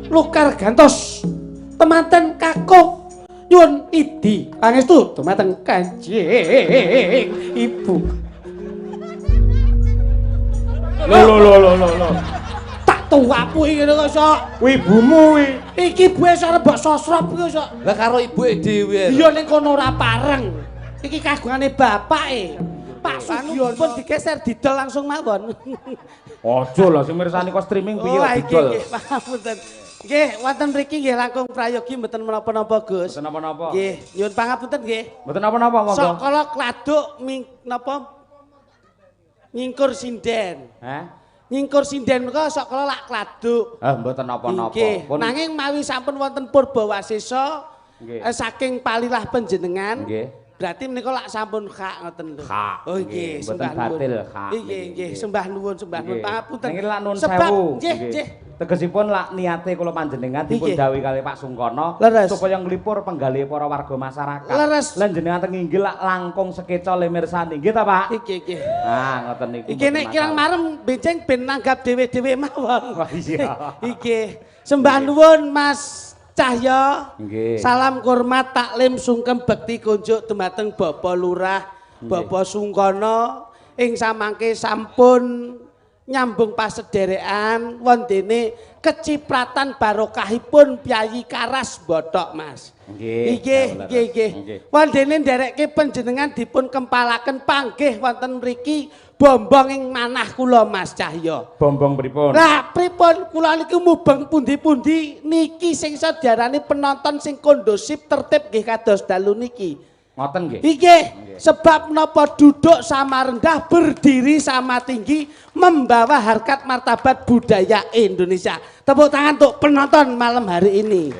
Lukar gantos temanten kakung nyuwun idi pangestu dumateng Kanjeng Ibu. Lho. Tak tuwapu iki ngene kok sok. Kuwi ibumu kuwi. Iki ibuke sok mbok sosrop iki sok. Lah karo ibuke dhewe. Iya ning kono ora pareng. Iki kagungane bapake. Pak Sugiono pun digeser didol langsung mawon. Aja lah sing mirsani kok streaming piye didol. Nggih, pangapunten. Nggih, wonten mriki nggih langkung prayogi mboten menapa-napa, Gus. Mboten napa-napa. Nggih, nyuwun pangapunten nggih. Mboten napa-napa monggo. Sakala kladuk napa? Nyingkur sinden. Hah? Nyingkur sinden menika sakala lak kladuk. Mboten napa-napa. Nggih, nanging mawi sampun wonten Purbawasesa Nggih. saking palilah panjenengan. Nggih. Berarti menika lak sampun hak ngoten lho. Hak. Oh nggih, Mboten sembah nuwun. batil hak. Nggih, sembah nuwun, pangapunten. Niki lak nuwun Sebab sewu. nggih. Tegesipun lak niate kula panjenengan dipun dawuhi kalih Pak Sungkono Leres. supaya nglipur penggalih para warga masyarakat. Leres. Lan jenengan teng inggil lak langkung sekeca le mirsani. Nggih ta, Pak? Iki. Nah, ngoten niku. Iki nek kirang marem benjing ben nanggap dhewe-dhewe mawon. Wah, iya. Iki. Sembah nuwun Mas Cahya. Nggih. Salam hormat taklim sungkem bekti kunjuk dumateng Bapak Lurah, Bapak Sungkono ing samangke sampun nyambung pasederekan wondene kecipratan barokahipun Pyayi Karas Bothok, Mas. Nggih. Wondene nderekke panjenengan dipun kempalaken panggih wonten mriki bombong ing manah kula Mas Cahya. Bombong pripun? Lah pripun kula niki mubeng pundi-pundi niki sing iso diarani penonton sing kondusif tertib nggih kados dalu niki. Ngoten nggih. Nggih, sebab menapa duduk sama rendah, berdiri sama tinggi, membawa harkat martabat budaya Indonesia. Tepuk tangan untuk penonton malam hari ini.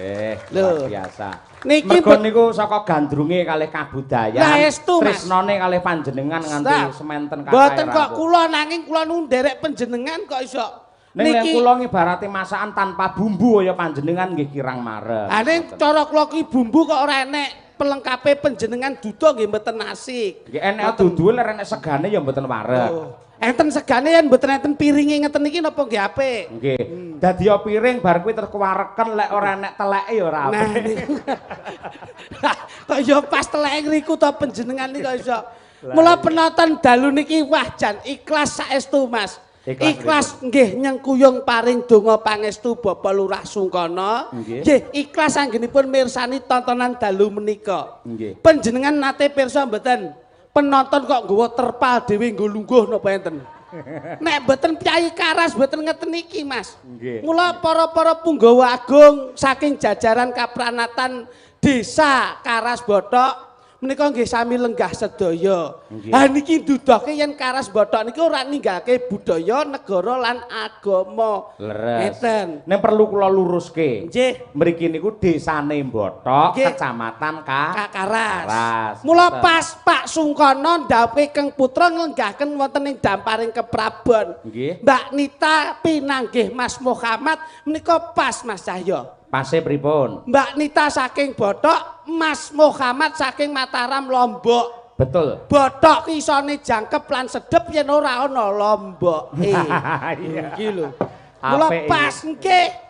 Luar biasa. Niki mergo niku saka gandrunge kalih kabudayan. Lah estu, Mas. Tresnane kalih panjenengan nganti sementen kathah. Mboten kok kula nanging kula nu nderek panjenengan kok iso. Ning kula ngibarati masakan tanpa bumbu kaya panjenengan nggih kirang marep. Ha ning cara kula ki bumbu kok ora enek pelengkape panjenengan duda nggih mboten asik. Nggih enek dudu lek enek segane ya mboten wareg. Enten segane yen mboten enten piringe ngeten iki napa nggih apik. Nggih. Dadi piring bar kuwi terus kuwareken lek ora enek teleke ya ora apik. Kok ya pas teleke ngriku to panjenengan iki kok iso. Mula penonton dalu niki wah jan ikhlas saestu Mas. Ikhlas nggih nyengkuyung paring donga pangestu Bapak Lurah Sungkono. Nggih, ikhlas anggenipun mirsani tontonan dalu menika. Nggih. Panjenengan nate pirsa mboten? Penonton kok nggawa terpal dhewe nggo lungguh napa enten? Nek mboten Pyayi Karas mboten ngeten iki, Mas. Mula para-para punggawa agung saking jajaran kapranatan Desa Karas Bothok menika nggih sami lenggah sedaya. Ha niki ndudohke yen Karas Bothok niki ora ninggalke budaya, negara lan agama. Leres. Ngeten. Nek perlu kula luruske. Nggih. Mriki niku desane Bothok, Kecamatan Karas. Mula pas Pak Sungkono ndhawuhe Keng Putra nglenggahken wonten ing damparing keprabon. Mbak Nita pinanggih Mas Muhammad menika pas Mas Cahya. Pase pripun? Mbak Nita saking Bothok, Mas Muhammad saking Mataram Lombok. Betul. Bothok isone jangkep lan sedep yen ora ana Lombok. Iki lho. Mula pas nggih.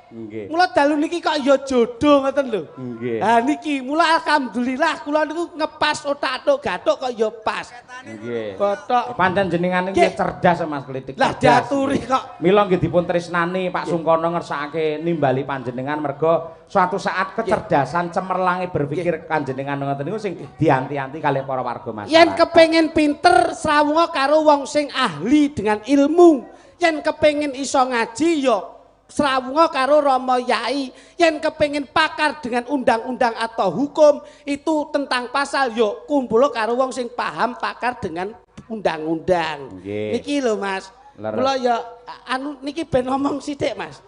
Mula dalu niki kok ya jodoh ngoten lho. Nggih. Ha niki mula alhamdulillah kula niku ngepas otak-atuk gathuk kok ya pas. Nggih. Bothok. Pancen jenengan iki cerdas Mas Klitik. Lah diaturi kok. Mila nggih dipun tresnani Pak Sungkono ngersakake nimbali panjenengan mergo suatu saat kecerdasan cemerlange berpikir panjenengan ngoten niku sing dianti-anti kalih para warga masyarakat. Yen kepengin pinter srawunga karo wong sing ahli dengan ilmu. Yen kepengin iso ngaji ya srawunga karo Rama Yai. Yen kepengin pakar dengan undang-undang atau hukum itu tentang pasal yo kumpul karo wong sing paham pakar dengan undang-undang. Niki lho Mas. Mula ya anu niki ben ngomong sithik Mas.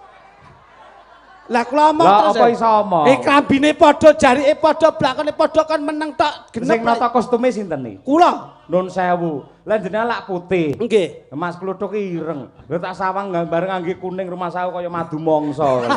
Lah kula omong terus. Lah apa iso omong? Klambine padha, jarike padha, blakone padha kon meneng tok genep. Sing nata kostume sinten iki? Kula. Nun sewu. Lah jenengan lak putih. Nggih. Mas Kluthuk ireng. Lha tak sawang gambar ngangge kuning rumah saya kaya madu mangsa.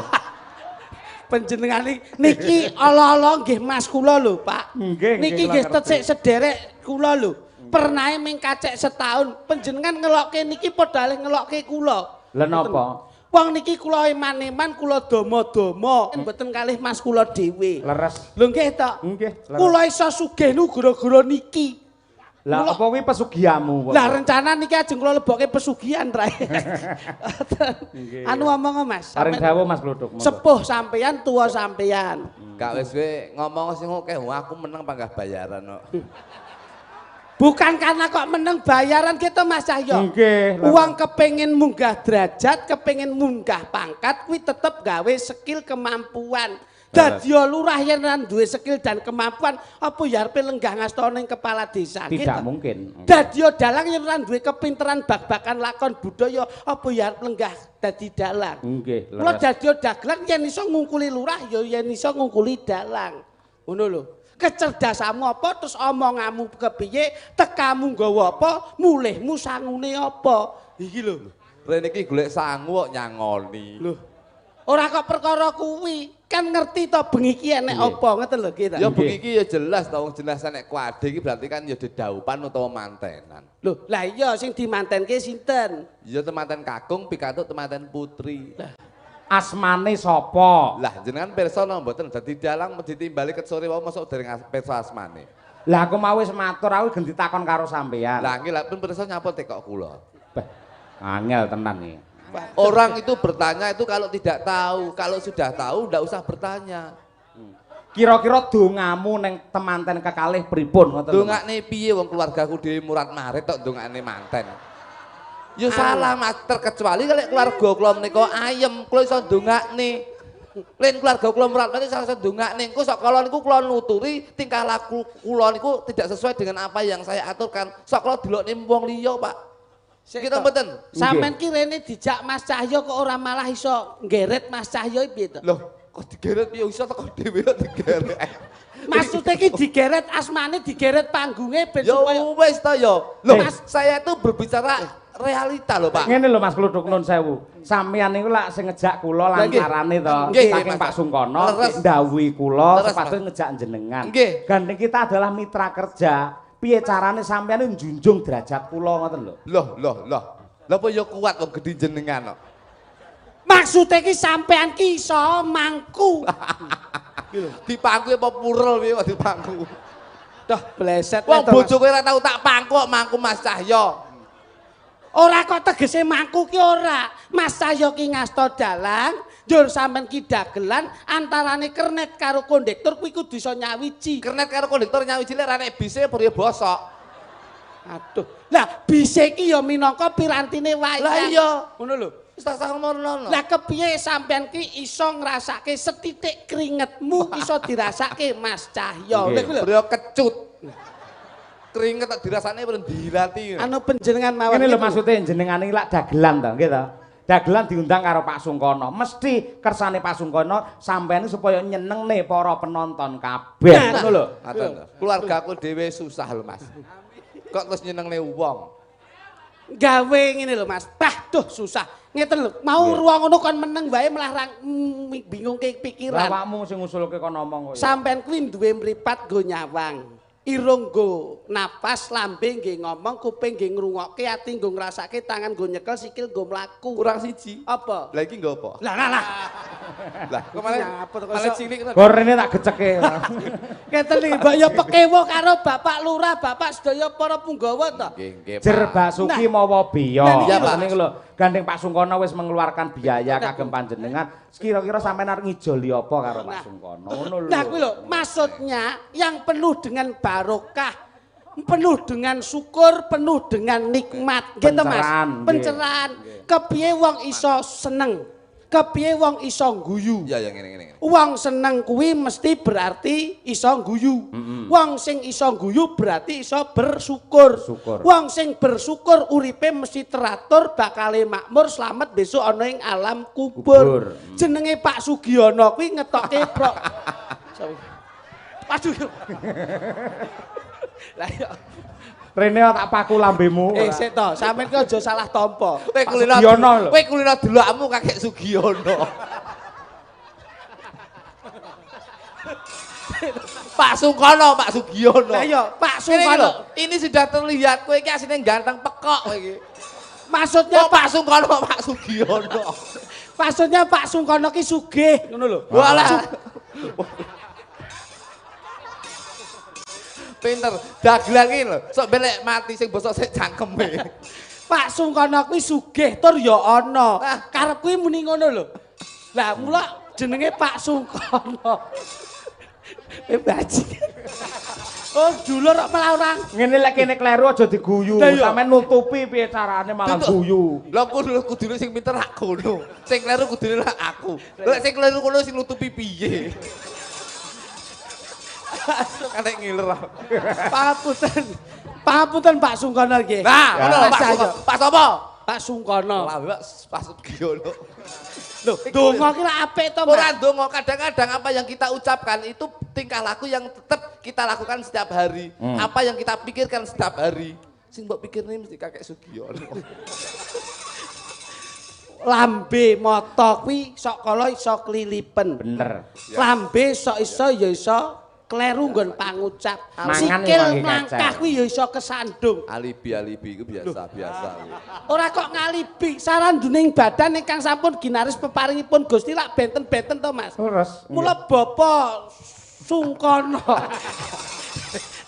Panjenengan niki ala-ala nggih Mas kula lho, Pak. Niki nggih tesik sederek kula lho. Pernahe ming kacek setahun. Panjenengan ngelokke niki padha ngelokke kula. Lha napa? Wong niki kula eman-eman kula dama-dama mboten kalih Mas kula dhewe. Leres. Lho nggih to? Nggih. Kula iso sugih nu gara-gara niki. Lah apa kuwi pesugihanmu kok? Lah rencana niki ajeng kula lebokke pesugihan rae. Anu omong Mas. Paring dawuh Mas Gluduk. Sepuh sampeyan, tuwa sampeyan. Gak wis kowe ngomong sing akeh aku meneng panggah bayaran kok. Bukan karena kok meneng bayaran gitu Mas Cahyo. Nggih. Uang kepengin munggah derajat, kepengin munggah pangkat kuwi tetep gawe skill kemampuan. Dadi lurah yen ora duwe skill dan kemampuan, apa ya arepe lenggah ngasta ning kepala desa? Tidak mungkin. Dadi dalang yen ora duwe kepinteran bak-bakan lakon budaya, apa ya arep lenggah dadi dalang? Nggih. Kula dadi dagelan yen iso ngungkuli lurah ya yen iso ngungkuli dalang. Ngono lho. Kecerdasanmu apa terus omonganmu kepiye, tekamu nggawa apa, mulihmu sangune apa. Iki lho. Rene iki golek sangu kok nyangoni. Lho. Ora kok perkara kuwi, kan ngerti to bengi iki enek apa, ngoten lho kita. Ya bengi iki ya jelas to wong jelas nek kuade iki berarti kan ya dedaupan utawa mantenan. Lho, lah iya sing dimantenke sinten? Ya temanten kakung pikantuk temanten putri. Asmane sapa? Lah jenengan pirsa napa mboten dadi dalang ditimbali ket sore wae mosok dereng pirsa asmane. Lah aku mau wis matur aku gen ditakon karo sampean. Lah nggih lha pun pirsa nyapa tekok kula. Bah, angel tenan iki. Orang itu bertanya itu kalau tidak tahu, kalau sudah tahu ndak usah bertanya. Kira-kira dongamu ning temanten kekalih pripun ngoten lho. Dongakne piye wong keluargaku dhewe murat marit tok dongakne manten. Ya salah Mas, terkecuali kalau keluarga kula menika ayem, kula iso ndongakne. Lain keluarga kula murat marit iso ndongakne. Engko sok kala niku kula nuturi tingkah laku kula niku tidak sesuai dengan apa yang saya aturkan. Sok kala delokne wong liya, Pak. Kita mboten. Sampeyan ki rene dijak Mas Cahyo kok ora malah iso nggeret Mas Cahyo piye to? Loh, kok digeret piye iso teko dhewe kok digeret. Maksudnya ki digeret asmane, digeret panggungnya ben Ya supaya wis to ya. Loh, Mas, saya itu berbicara realita loh, Pak. Ngene lho Mas Gluduk nun sewu. Sampeyan niku lak sing ngejak kula lantarane to Nggih, saking Mas. Pak Sungkono Leres. ndhawuhi kula Leres, sepatu Mas. ngejak jenengan. Nggih. Gandeng kita adalah mitra kerja. Piye carane sampeyan njunjung derajat kula ngoten lho. Loh. Lah apa ya kuat kok gedhi jenengan kok. maksudnya ki sampean ki iso mangku. Dipangku apa purel piye kok dipangku. Dah bleset Wong to, Mas. bojoku ora tau tak pangku kok mangku Mas Cahyo. Ora kok tegese mangku ki ora. Mas Cahyo ki ngasta dalang, njur sampean ki dagelan antarane kernet karo kondektur kuwi kudu iso nyawiji. Kernet karo kondektor nyawiji lek ra nek bise apa ya bosok. Aduh. Lah bise ki ya minangka pirantine wayang. Lah iya. Ngono lho. Wis tak sakmono. Lah kepiye sampean ki iso ngrasake setitik keringetmu iso dirasake Mas Cahyo. Nggih. Lha kuwi lho. Beliau kecut. Keringet tak dirasane pun dilati. Anu panjenengan mawon. Ngene lho niku. maksudnya jenengan iki lak dagelan to, nggih to. Dagelan diundang karo Pak Sungkono. Mesti kersane Pak Sungkono sampeyan supaya nyenengne para penonton kabeh. Ngono lho. Keluargaku dhewe susah lho, Mas. Kok terus nyenengne wong. Gawe ngene lho Mas. Bah, duh susah. Ngeten lho, mau ruang ngono kon meneng wae malah bingung ke Lah pikiran. awakmu sing ngusulke kon ngomong kok. Sampean kuwi duwe mripat go nyawang. Irung go napas, lambe nggih ngomong, kuping nggih ngrungokke, ati nggo ngrasake, tangan nggo nyekel, sikil nggo mlaku. Kurang siji. Apa? Lah iki nggo apa? Lah. Lah, kok malah cilik ngono. Gorene tak geceke. Ngeten iki mbok ya pekewo karo Bapak Lurah, Bapak sedaya para punggawa to. Nggih, Pak. Jer Basuki mawa biya. Nah, iya, Pak. Niku lho, gandeng Pak Sungkono wis mengeluarkan biaya kagem panjenengan. Kira-kira sampean arep ngijoli apa karo Pak Sungkono? Ngono lho. Nah kuwi lho, maksudnya yang penuh dengan barokah, penuh dengan syukur, penuh dengan nikmat. Gitu Mas. Pencerahan, Pencerahan. Kepiye wong iso seneng? Kepiye wong iso guyu? Ya ngene. Wong seneng kuwi mesti berarti iso guyu. Wong sing iso guyu berarti iso bersyukur. Syukur. Wong sing bersyukur uripe mesti teratur, bakale makmur, slamet besok ana ing alam kubur. Jenenge Pak Sugiono kuwi ngetokke pro. Waduh. Lah yo. Rene tak paku lambemu. Sik to, sampean ki aja salah tampa. Kowe Sugiono lho. kulino delokmu kakek Sugiono. Pak Sungkono, Pak Sugiono. Lah iya, Pak Ini Sungkono. lho, ini sudah terlihat kowe iki asline ganteng pekok kowe iki. Maksudnya Kok Pak Sungkono, Pak Sugiono. Maksudnya Pak Sungkono ki sugih ngono lho. Walah. Pinter, dagelan iki lho. Sok belek mati sing bosok sik cangkeme. Pak Sungkono kuwi sugih tur ya ana. Karep kuwi muni ngono lho. Lah mula jenenge Pak Sungkono. Baji. Oh, dulur kok malah orang. Ngene lek kene kleru aja diguyu. Sampeyan nutupi piye carane malah guyu. Lah kudune sing pinter ak kono. Sing kleru kudune lak aku. Lek sing kleru kono sing nutupi piye? Kanek ngiler. Pangapunten. Pangapunten Pak Sungkono nggih. Nah, ngono Pak sapa? Pak Sungkono. Lah Pak Sugiono. Loh, donga ki lak apik to, Mas. Ora donga, kadang-kadang apa yang kita ucapkan itu tingkah laku yang tetap kita lakukan setiap hari. Apa yang kita pikirkan setiap hari. Sing mbok pikirne mesti kakek Sugiono. Lambe mata kuwi sok kala iso klilipen. Bener. Lambe sok iso ya iso kleru nggon pangucap. Sikil mlangkah kuwi ya iso kesandung. Alibi iku biasa. Ora kok ngalibi, saranduning badan ingkang sampun ginaris peparingipun Gusti lak benten-benten to, Mas. Terus. Mula Bapak Sungkono.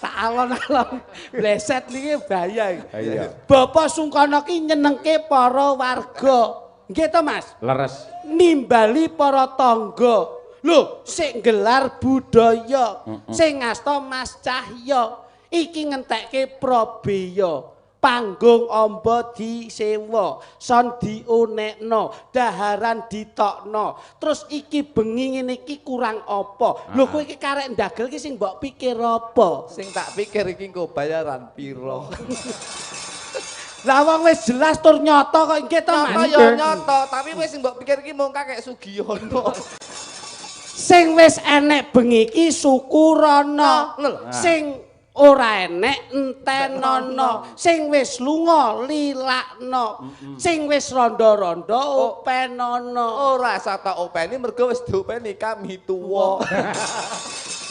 Tak alon-alon bleset niki bahaya. Iya. Bapak Sungkono ki nyenengke para warga. Nggih to, Mas? Leres. Nimbali para tangga. Lho, sing gelar budaya, sing ngasta Mas Cahya, iki ngentekke prabeya, panggung amba disewa, son diunekno, daharan ditokno. Terus iki bengi ngene iki kurang apa? Lho kowe iki karek ndagel iki sing mbok pikir apa? Sing tak pikir iki engko bayaran piro. Lah wong wis jelas tur nyata kok nggih to, Mas? Ya nyata, tapi wis sing mbok pikir iki mung kakek Sugiono. Sing wis enek bengi iki syukurana. Sing ora enek entenono. Sing wis lunga lilakno. Sing wis randa-randa openono. Ora sata openi mergo wis diopeni kami tuwa.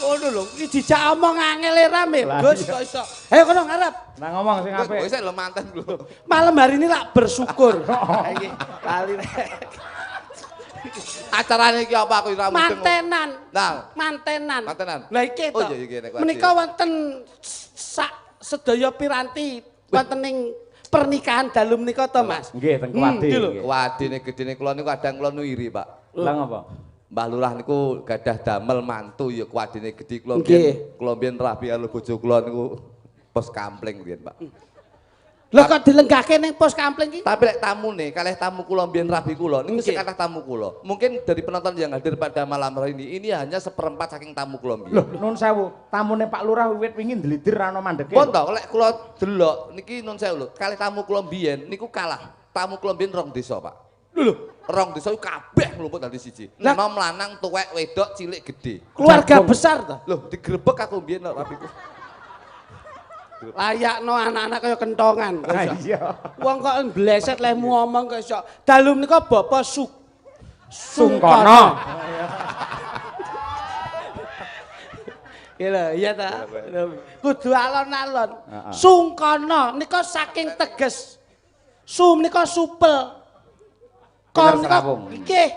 Ngono lho, iki dijak omong angel rame, Gus kok iso. Ayo kono ngarep. Nah ngomong sing apik. Wis lho manten lho. Malam hari ini lak bersyukur. Iki lali Acarane iki apa aku ora mudeng. mantenan. Nah, Mantenan. mantenan. Lah iki to. Oh iya iki nek Menika wonten sak sedaya piranti wonten ing pernikahan dalu menika to, Mas. Nggih, teng Kuwadi. Wadine gedene kula niku kadang kula iri, Pak. Lah ngapa? Mbah Lurah niku gadah damel mantu ya kuwadine gedhe kula Nggih. biyen rabi karo bojo kula niku pos kampling biyen, Pak. Lah kok dilenggahke ning pos kampling iki? Tapi lek tamune kalih tamu kula mbiyen rabi kula niku sing kathah tamu kula. Mungkin dari penonton yang hadir pada malam hari ini hanya seperempat saking tamu kula mbiyen. Loh, nun sewu, tamune Pak Lurah wiwit wingi ndlidir ana mandeke. Pon to lek kula delok niki nun sewu lho, kalih tamu kula mbiyen niku kalah. Tamu kula mbiyen 2 desa, Pak. Lho, 2 desa kabeh mlumpuk dadi siji. Enom lanang, tuwek, wedok, cilik, gedhe. keluarga besar to. Loh, digrebek aku mbiyen rabiku. Layakno anak-anak kaya kentongan. Iya. Wong kok bleset lemu omong kok iso. Dalu menika Bapak Sungkono. Iya ta. Kudu alon-alon. Sungkono nika saking teges. Sum nika supel. Kom nika nggih.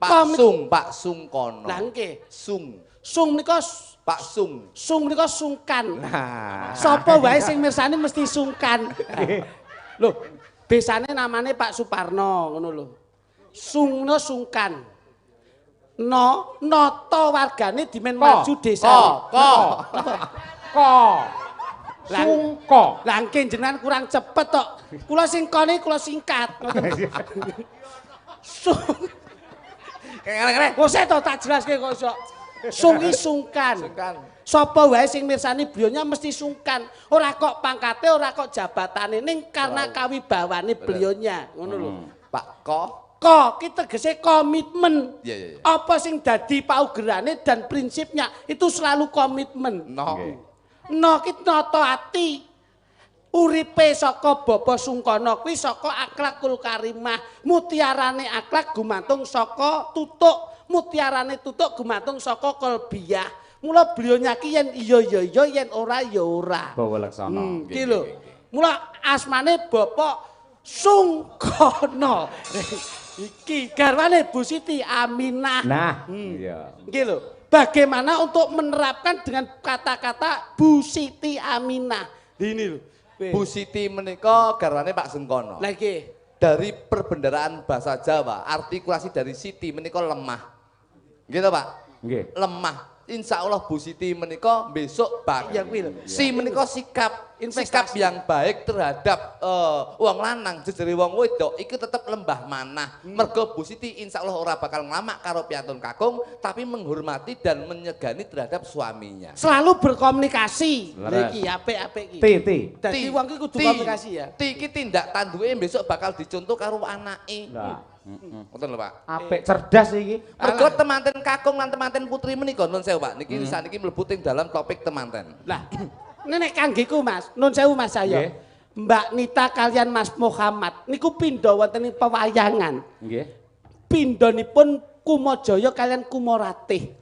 Pak Sungkono. Lah nggih. Sung nika Pak Sung. Sung nika sungkan. Nah, Sapa wae sing mirsani mesti sungkan. Loh, besane namane Pak Suparno ngono lho. Sungno sungkan. No, nata wargane dimen maju desa. Sungko. Lah nggih jenengan kurang cepet tok. Kula sing kene kula singkat. Sung. Kene-kene. Kok to tak jelaske kok iso. Sungi sungkan. Sapa wae sing mirsani beliaunya mesti sungkan. Ora kok pangkate, ora kok jabatane, ning karena kawibawane beliaunya, ngono lho. Pak Ko. Ko ki tegese komitmen. Iya. Apa sing dadi paugerane dan prinsipnya itu selalu komitmen. No ki nata ati. Uripe saka Bapak Sungkono kuwi saka akhlakul karimah. Mutiarane akhlak gumantung saka tutuk. Mutiarane tutuk gumantung saka kolbiyah. Mula beliaunya ki yen iya ya iya yen ora ya ora. Bawa laksana. Ki lho. Mula asmane Bapak Sungkono. Iki garwane Bu Siti Aminah. Nah, iya. Nggih lho. Bagaimana untuk menerapkan dengan kata-kata Bu Siti Aminah. Ini lho. Bu Siti menika garwane Pak Sengkono. Lah nggih. Dari perbendaharaan bahasa Jawa, artikulasi dari Siti menika lemah. Gitu Pak? Nggih. Lemah. Insya Allah Bu Siti menika besok bak. Ya kuwi lho. Si menika sikap Investasi. yang baik terhadap wong lanang jejere wong wedok iki tetep lembah manah. Mergo Bu Siti insya Allah ora bakal nglamak karo piyantun kakung tapi menghormati dan menyegani terhadap suaminya. Selalu berkomunikasi. Leres. Lah iki apik-apik iki. Ti. Dadi wong iki kudu komunikasi ya. Ti iki tindak tanduke besok bakal dicontoh karo anake. Lah. Ngoten lho Pak. Apik cerdas iki. Mergo temanten kakung lan temanten putri menika nun sewu Pak. Niki saniki mlebu ing dalam topik temanten. Lah, nenek kanggeku Mas, nun sewu Mas saya. Nggih. Mbak Nita kalian Mas Muhammad niku pindha wonten ing pewayangan. Nggih. Pindhanipun Kumajaya kalian Kumaratih.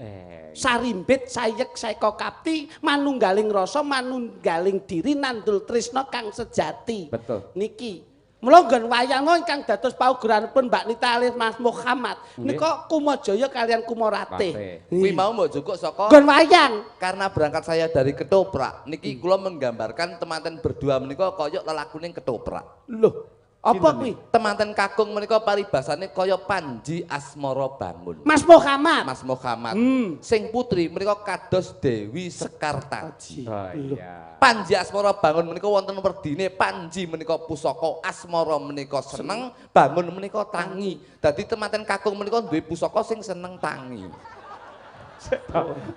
Sarimbit Sayek Saeka Kapti manunggaling rasa manunggaling diri nandul tresna kang sejati. Betul. Niki mula nggon wayangno ingkang dados paugeranipun Mbak Nita alias Mas Muhammad. Nika Kumajaya kalian Kumaratih. Kuwi mau mbok jukuk saka Nggon wayang. karena berangkat saya dari ketoprak. Niki kula menggambarkan temanten berdua menika kaya lelakuning ketoprak. Loh, apa kuwi? Temanten kakung menika paribasane kaya Panji Asmara Bangun. Mas Muhammad. Mas Muhammad. Sing putri menika kados Dewi Sekartaji. Oh iya. Panji Asmara Bangun menika wonten werdine Panji menika pusaka, Asmara menika seneng, Bangun menika tangi. Dadi temanten kakung menika duwe pusaka sing seneng tangi.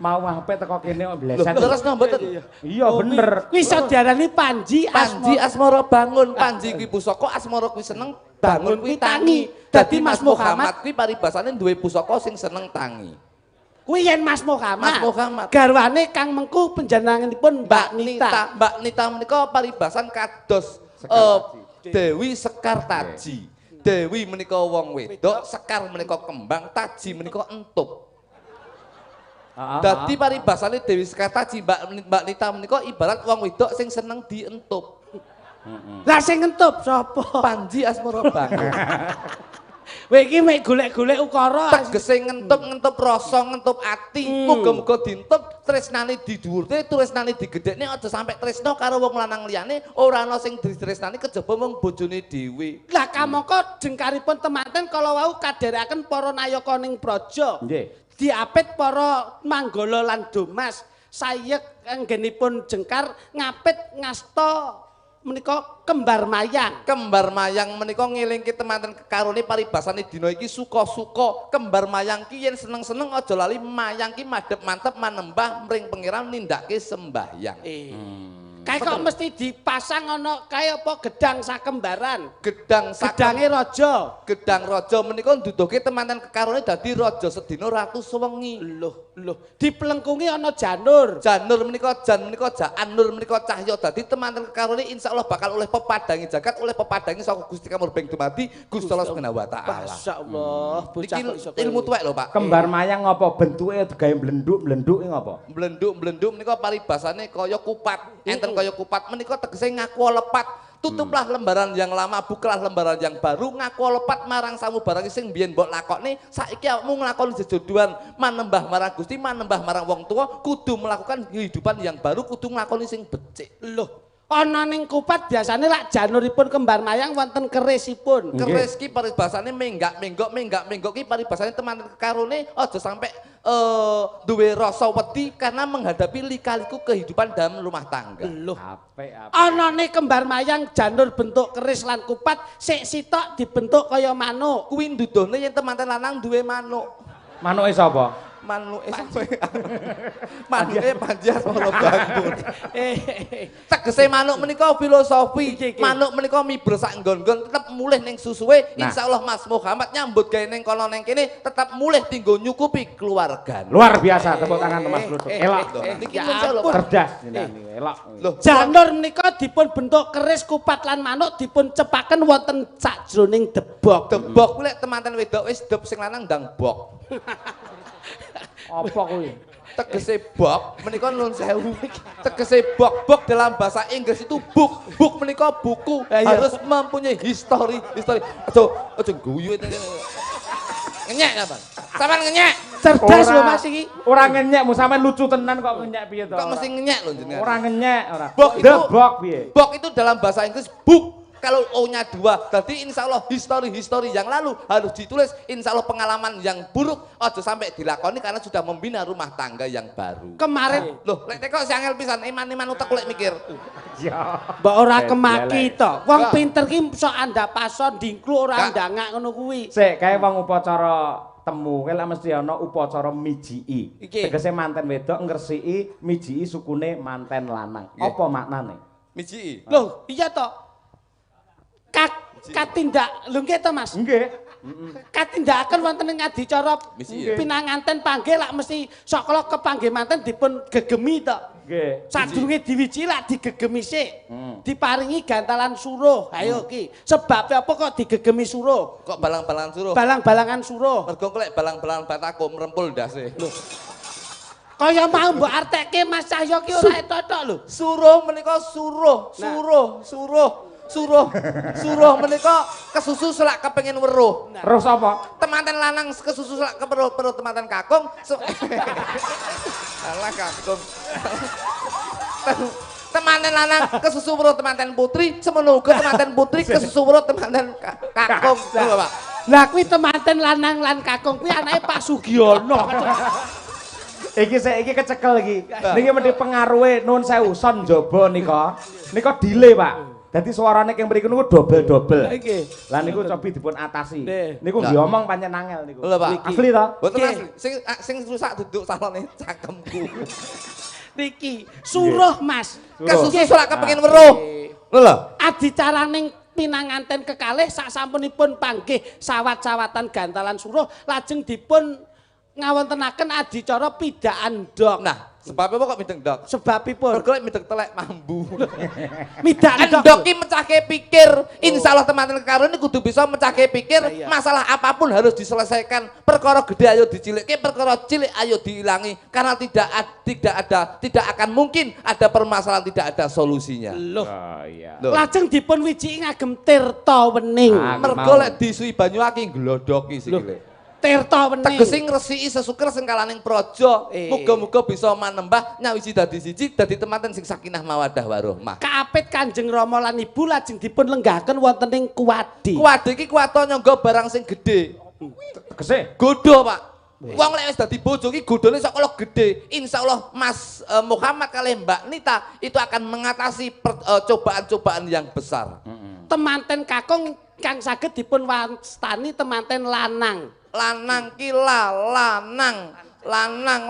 Mau apik teko kene kok Lho, bleset. terus no mboten? Iya bener. Kuwi iso diarani Panji Panji Asmara Bangun, Panji kuwi pusaka, Asmara kuwi seneng, Bangun kuwi tangi. Dadi Mas Muhammad kuwi paribasane duwe pusaka sing seneng tangi. Kuwi yen Mas Muhammad. Mas Muhammad. Garwane Kang Mengku panjenenganipun Mbak Nita. Mbak Nita menika paribasan kados Dewi Sekartaji. Dewi menika wong wedok, Sekar menika kembang, Taji menika entup. Dadi paribasane Dewi Sekartaji Mbak Nita menika ibarat wong wedok sing seneng dientup. Lah sing entup sapa? Panji Asmara Bangun. Kowe iki mek golek-golek ukara. Tegese ngentup rasa, ngentup ati. Muga-muga dientup tresnane didhuwurke, tresnane digedhekne aja sampe tresna karo wong lanang liyane, ora ana sing ditresnani kejaba mung bojone dhewe. Lah kamangka jengkaripun temanten kala wau kadherekaken para nayaka ning praja. Nggih. Diapit para manggala lan domas. Sayek anggenipun jengkar ngapit ngasta menika kembar mayang. Kembar mayang menika ngelingke temanten kekarone paribasane dina iki suka-suka. Kembar mayang ki yen seneng-seneng aja lali mayang ki madhep mantep manembah mring pangeran nindakake sembahyang. Kae kok mesti dipasang ana kaya apa gedang sakembaran. Gedange Raja. Gedang raja menika nduduhke temanten kekarone dadi raja sedina ratu sewengi. Loh, dipelengkungi ana janur. Janur menika jaan nur menika cahya dadi temanten kekarone insyaallah bakal oleh pepadangi jagat oleh pepadangi saka Gusti Kamurbeng dumadi Gusti Allah Subhanahu wa taala. Masyaallah, bocah kok iso Iki ilmu tuwek lho Pak. Kembar mayang apa bentuke gawe blenduk-blenduk ngapa? Blenduk menika paribasane kaya kupat. Enten kaya kupat menika tegese ngaku lepat. Tutuplah lembaran yang lama, bukalah lembaran yang baru, ngaku lepat marang samu barang sing biyen mbok lakokne, saiki awakmu nglakoni sejodohan, manembah marang Gusti, manembah marang wong tua, kudu melakukan kehidupan yang baru, kudu nglakoni sing becik. Loh, ana ning kupat biasane lak januripun kembar mayang wonten kerisipun. Keris ki paribasane menggak-menggok ki paribasane teman karone aja sampai duwe rasa wedi karena menghadapi lika-liku kehidupan dalam rumah tangga. Loh, Apik. anane kembar mayang janur bentuk keris lan kupat sik sitok dibentuk kaya manuk. Kuwi nduduhne yen temanten lanang duwe manuk. Manuke sapa? Manuke sampe manuke Panji Asmara Bangun. Tegese manuk menika filosofi. Manuk menika miber sak nggon-nggon tetep mulih ning susuwe. Insyaallah Mas Muhammad nyambut gawe ning kono ning kene tetep mulih tinggo nyukupi keluarga. Luar biasa tepuk tangan Mas Lutuk. Elok. Niki lho Cerdas jenengan elok. Loh, Janur menika dipun bentuk keris kupat lan manuk dipun cepaken wonten sajroning debok. debok kuwi lek temanten wedok wis deb sing lanang ndang bok. Apa kuwi? Tegese bok menika nuwun sewu. Tegese bok dalam bahasa Inggris itu book. Book menika buku. Harus mempunyai histori. Aja guyu. Ngenyek apa? Sampeyan ngenyek. Cerdas lho Mas iki. Ora ngenyek, mu sampean lucu tenan kok ngenyek piye to? Kok mesti ngenyek lho jenengan. Ora ngenyek, ora. Bok itu bok piye? Bok itu dalam bahasa Inggris book. Kalau O-nya 2, berarti insya Allah histori yang lalu harus ditulis. Insya Allah pengalaman yang buruk aja sampai dilakoni karena sudah membina rumah tangga yang baru. Kemarin loh, lek teko sing angel pisan, iman utek lek mikir. Ya. Mbok ora kemaki to. Wong pinter ki sok andapason dingklu ora ndangak ngono kuwi. Sik, kae wong upacara temu, kae lek mesti ana upacara mijiki. Tegese manten wedok ngresiki mijiki sukune manten lanang. Apa maknane? Mijiki. Loh, iya to. Katindak lho nggih to Mas? Nggih. Katindakan wonten ing adicara pinanganten panggih lak mesti sok kala kepanggih manten dipun gegemi to. Nggih. Sadurunge diwiji lak digegemi sik. Diparingi gantalan suruh. Ayo ki. Sebab apa kok digegemi suruh? Kok balang-balangan suruh? Balang-balangan suruh. Mergo lek balang-balangan batako merempul ndase. Lho. Kaya mau mbok artekke Mas Cahyo ki ora totok lho. Suruh menika suruh menika kesusu selak kepengin weruh. Terus apa? Temanten lanang kesusu selak keperut temanten kakung. Alah kakung. Temanten lanang kesusu weruh temanten putri, semono uga temanten putri kesusu weruh temanten kakung. Lho, Pak. Lah kuwi temanten lanang lan kakung kuwi anake Pak Sugiono. Iki kecekel iki. Niki mesti pengaruhe nuwun sewu son njaba nika. Nika delay, Pak. Dadi suarane keng mriku niku dobel-dobel. Nggih. Lah niku cobi dipun atasi. Niku diomong pancen angel niku. Lho, Pak. Asli to? Mboten asli. Sing rusak duduk salone cakemku. Niki suruh Mas. Kesusu selak kepengin weruh. Lho. Adicaraning pinanganten kekalih sak sampunipun panggih sawat-sawatan gantalan suruh lajeng dipun ngawontenaken adicara pidaan ndok. Nah, sebab apa kok mideng ndok? Sebabipun Mergo lek mideng telek mambu. midang Ndok ki mecahke pikir. Insyaallah teman-teman karo ini kudu bisa mecahke pikir. Masalah apapun harus diselesaikan. Perkara gede ayo dicilikke, perkara cilik ayo diilangi karena tidak akan mungkin ada permasalahan tidak ada solusinya. Loh. Oh iya. Lajeng dipun wijiki ngagem tirta wening. Mergo lek disuwi banyu aki nglodoki sikile. Tirta wening. Tegese ngresiki sesuker sing kalaning praja. Muga-muga bisa manembah nyawiji dadi siji dadi temanten sing sakinah mawaddah warahmah. Kaapit Kanjeng Rama lan Ibu lajeng dipun lenggahaken wonten ing kuwadi. Kuwadi iki kuwato nyangga barang sing gedhe. Tegese Godho, Pak. Wong lek wis dadi bojo iki godhone sok kala gedhe. Insyaallah Mas Muhammad kalih Mbak Nita itu akan mengatasi cobaan-cobaan yang besar. Temanten kakung kang saged dipun wastani temanten lanang. Lanang ki lanang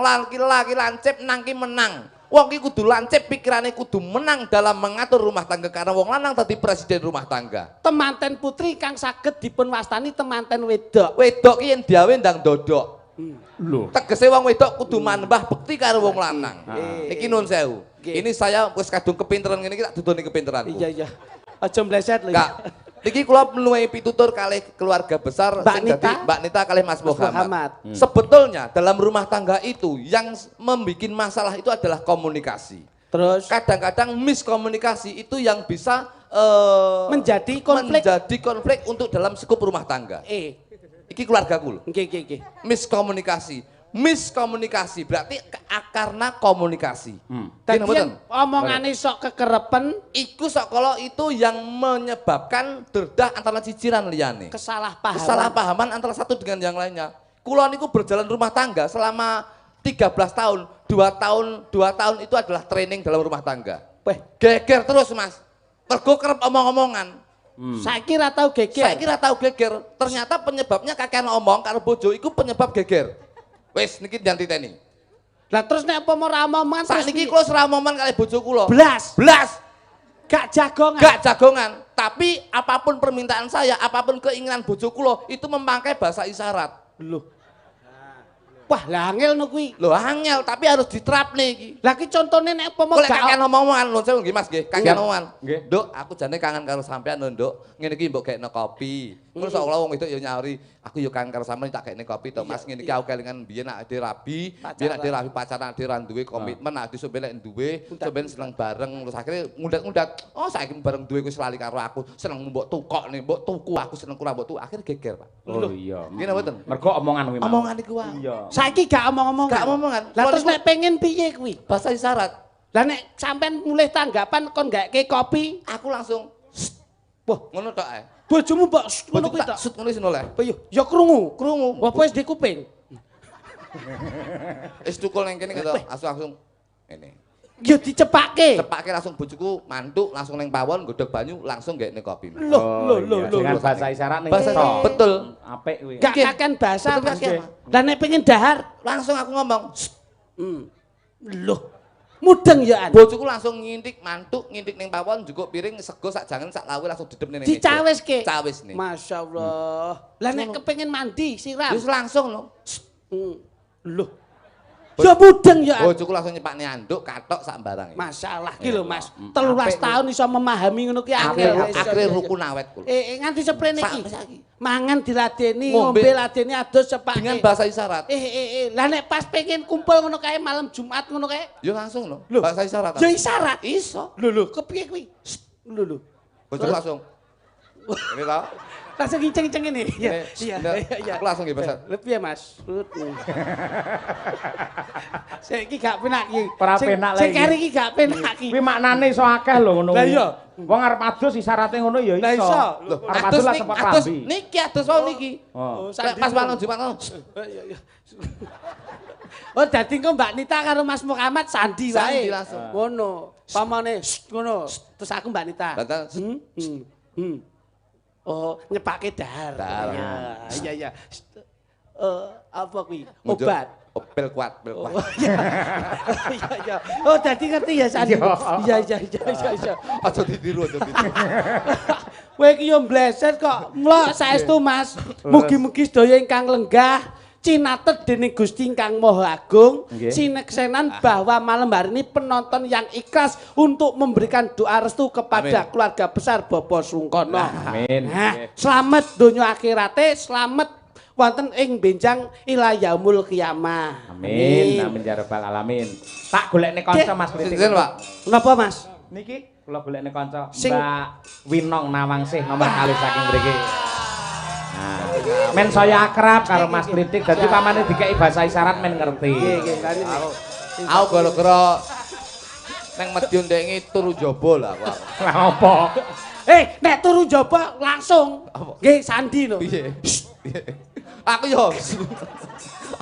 laki laki lancip nang ki menang. Wong ki kudu lancip pikirane kudu menang dalam mengatur rumah tangga karena wong lanang tadi presiden rumah tangga. Temanten putri kang saged dipun wastani temanten wedok. Wedok ki yen diawe ndang dodok. lho. Tegese wong wedok kudu manembah bekti karo wong lanang. Niki nuwun sewu. Ini saya wis kadung kepinteran ngene iki tak dudoni kepinteran. Iya. Aja mleset lho. Enggak. Niki kula menuhi pitutur kalih keluarga besar sing dadi Mbak Nita kalih Mas Muhammad. Sebetulnya dalam rumah tangga itu yang membuat masalah itu adalah komunikasi. Terus Kadang-kadang miskomunikasi itu yang bisa menjadi konflik untuk dalam skup rumah tangga. Iki keluargaku lho. Nggih. Miskomunikasi berarti karena komunikasi. Dadi omongane sok kekerepen iku sok kalau itu yang menyebabkan derdah antara ciciran liyane. Kesalahpahaman antara satu dengan yang lainnya. Kula niku berjalan rumah tangga selama 13 tahun. 2 tahun itu adalah training dalam rumah tangga. Geger terus, Mas. Mergo kerep omong-omongan. Saiki ra tau geger. Ternyata penyebabnya kakean omong karo bojo iku penyebab geger. Wis niki diantiteni. Lah terus nek apa mau ra omongan terus niki kula ora omongan kali bojo kula. Blas. Gak jagongan. Tapi apapun permintaan saya, apapun keinginan bojo kula itu memakai bahasa isyarat. Loh. Wah, lah angel no kuwi. Lho angel, tapi harus diterapne iki. Lah ki contone nek apa mau gak kakean omongan lho sewu nggih Mas nggih. Kakean omongan. Nduk, aku jane kangen karo sampean lho, Nduk. Ngene iki mbok gekno kopi. Terus kula wong wedok ya nyauri, aku yo kan karo sampeyan tak gekne kopi to Mas ngene iki aku kelingan biyen nek ade rabi pacaran ade ra duwe komitmen nek disuk lek duwe sampeyan seneng bareng terus akhire ngundat-ngundat oh saiki bareng duwe wis lali karo aku seneng mbok tukokne mbok tuku aku seneng kurang mbok tuku akhire geger Pak. Oh iya. Ngene mboten. Mergo omongan kuwi. Omongan iku wae. Iya. Saiki gak omong-omongan. Gak omongan. Lah terus nek pengen piye kuwi? Bahasa isyarat. Lah nek sampean mulih tanggapan kon gake kopi, Aku langsung wah ngono tok ae. bojomu mbok ngono Bojoku kuwi tak tok. sut ngono wis noleh. Apa yo? Ya krungu. Krungu. Apa wis di kuping? Wis tukul ning kene gitu. Langsung ngene. Ya dicepake. Cepake langsung bojoku mantuk langsung ning pawon godhog banyu langsung gekne kopi. Loh, Dengan bahasa isyarat ning Bahasa iso. betul. Apik kuwi. Gak kakean bahasa Betul, Mas. Kakek. Lah nek pengen dahar, Langsung aku ngomong, loh. Mudeng ya an. bojoku langsung ngintik mantuk, ngintik ning pawon njukuk piring sego sak jangan sak lawe langsung didep ning meja. Dicaweske. Cawis nih. Masya Allah. Lah nek kepengin mandi siram. Terus langsung lho. Loh. Ya mudeng ya an. Bojoku langsung nyepakne anduk, katok sak barang. Masalah ki lho Mas. 13 tahun iso memahami ngono ki Akhire rukun awet kulo. nganti seprene iki. Sampai saiki. Mangan diladeni, Ngombe. ngombe ladeni adus sepake. Dengan bahasa isyarat. Lah nek pas pengen kumpul ngono kae malam Jumat ngono kae. Yo langsung lho. Loh. Bahasa isyarat. Ya isyarat. Iso. Lho kepiye kuwi? Lho. Bojoku langsung. Ini tau? Langsung ngiceng-ngiceng ini. Iya. Aku langsung nggih bahasa. Lebih ya Mas. Saiki gak penak iki. Ora penak Sing lagi. kari iki gak penak iki. Kuwi maknane iso akeh lho ngono. Lah iya. Wong arep adus isyarate ngono ya iso. Lah iso. Loh, Arep adus adus lah nih, sepot adus rambi. niki adus wae niki. Oh. Lek pas malam Jumat ngono. Iya. Oh dadi engko Mbak Nita karo Mas Muhammad sandi wae. Sandi langsung. Ngono. Pamane ngono. Terus aku Mbak Nita. Datang. Oh, nyepake dahar. Dahar. Iya. Apa kuwi? Mundur. Obat. Pil kuat, pil kuat. Iya. Oh, dadi ngerti ya Sandi. Iya. Aja ditiru, aja ditiru. Kowe iki yo mbleset kok. Mlok saestu Mas. Mugi-mugi sedaya ingkang lenggah cinatet dening Gusti Ingkang Maha Agung, sineksenan bahwa malam hari ini penonton yang ikhlas untuk memberikan doa restu kepada keluarga besar Bobo Sungkono. Amin. Selamat donya akhirate, selamat wonten ing benjang ila yaumul qiyamah. Amin. Amin ya rabbal alamin. Tak golekne kanca Mas Kritik. Sinten, Pak? Napa Mas? Niki kula golekne kanca Mbak Winong Nawangsih nomor kali saking mriki. Nah, men saya akrab karo Mas Kritik dadi pamane dikeki bahasa isyarat men ngerti. Nggih, Aku gara-gara nang Medion ndengi turu jaba lah aku. Lah opo? nek turu jaba langsung. Nggih, Sandi lho. Piye? Aku yo.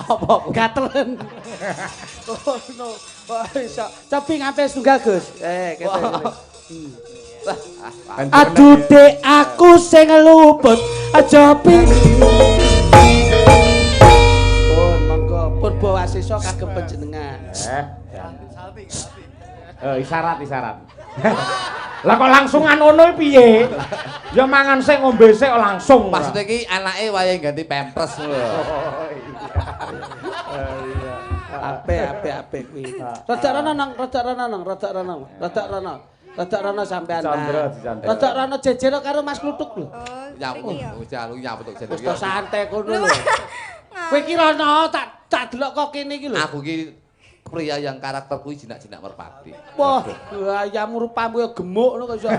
Apa? Gatelen. Oh no. Wah, iso. Cobi ngampe setunggal, Gus. Kete. Aduh dek aku sing luput aja pun monggo pun bawa sisa kagem panjenengan. Isyarat. Lah kok langsungan ngono piye? Ya mangan sik ngombe sik langsung. Maksudnya iki anake wayahe ganti pampers lho. Apik kuwi. Rada rono sampean. Rada rono jejer karo Mas Kluthuk lho. Nyambut, wis nyambut tok jenenge. Wis santai kono lho. Kowe iki rono tak delok kok kene iki lho. Aku iki pria yang karakterku jinak-jinak merpati. Wah, ayam rupamu ya gemuk ngono kok iso.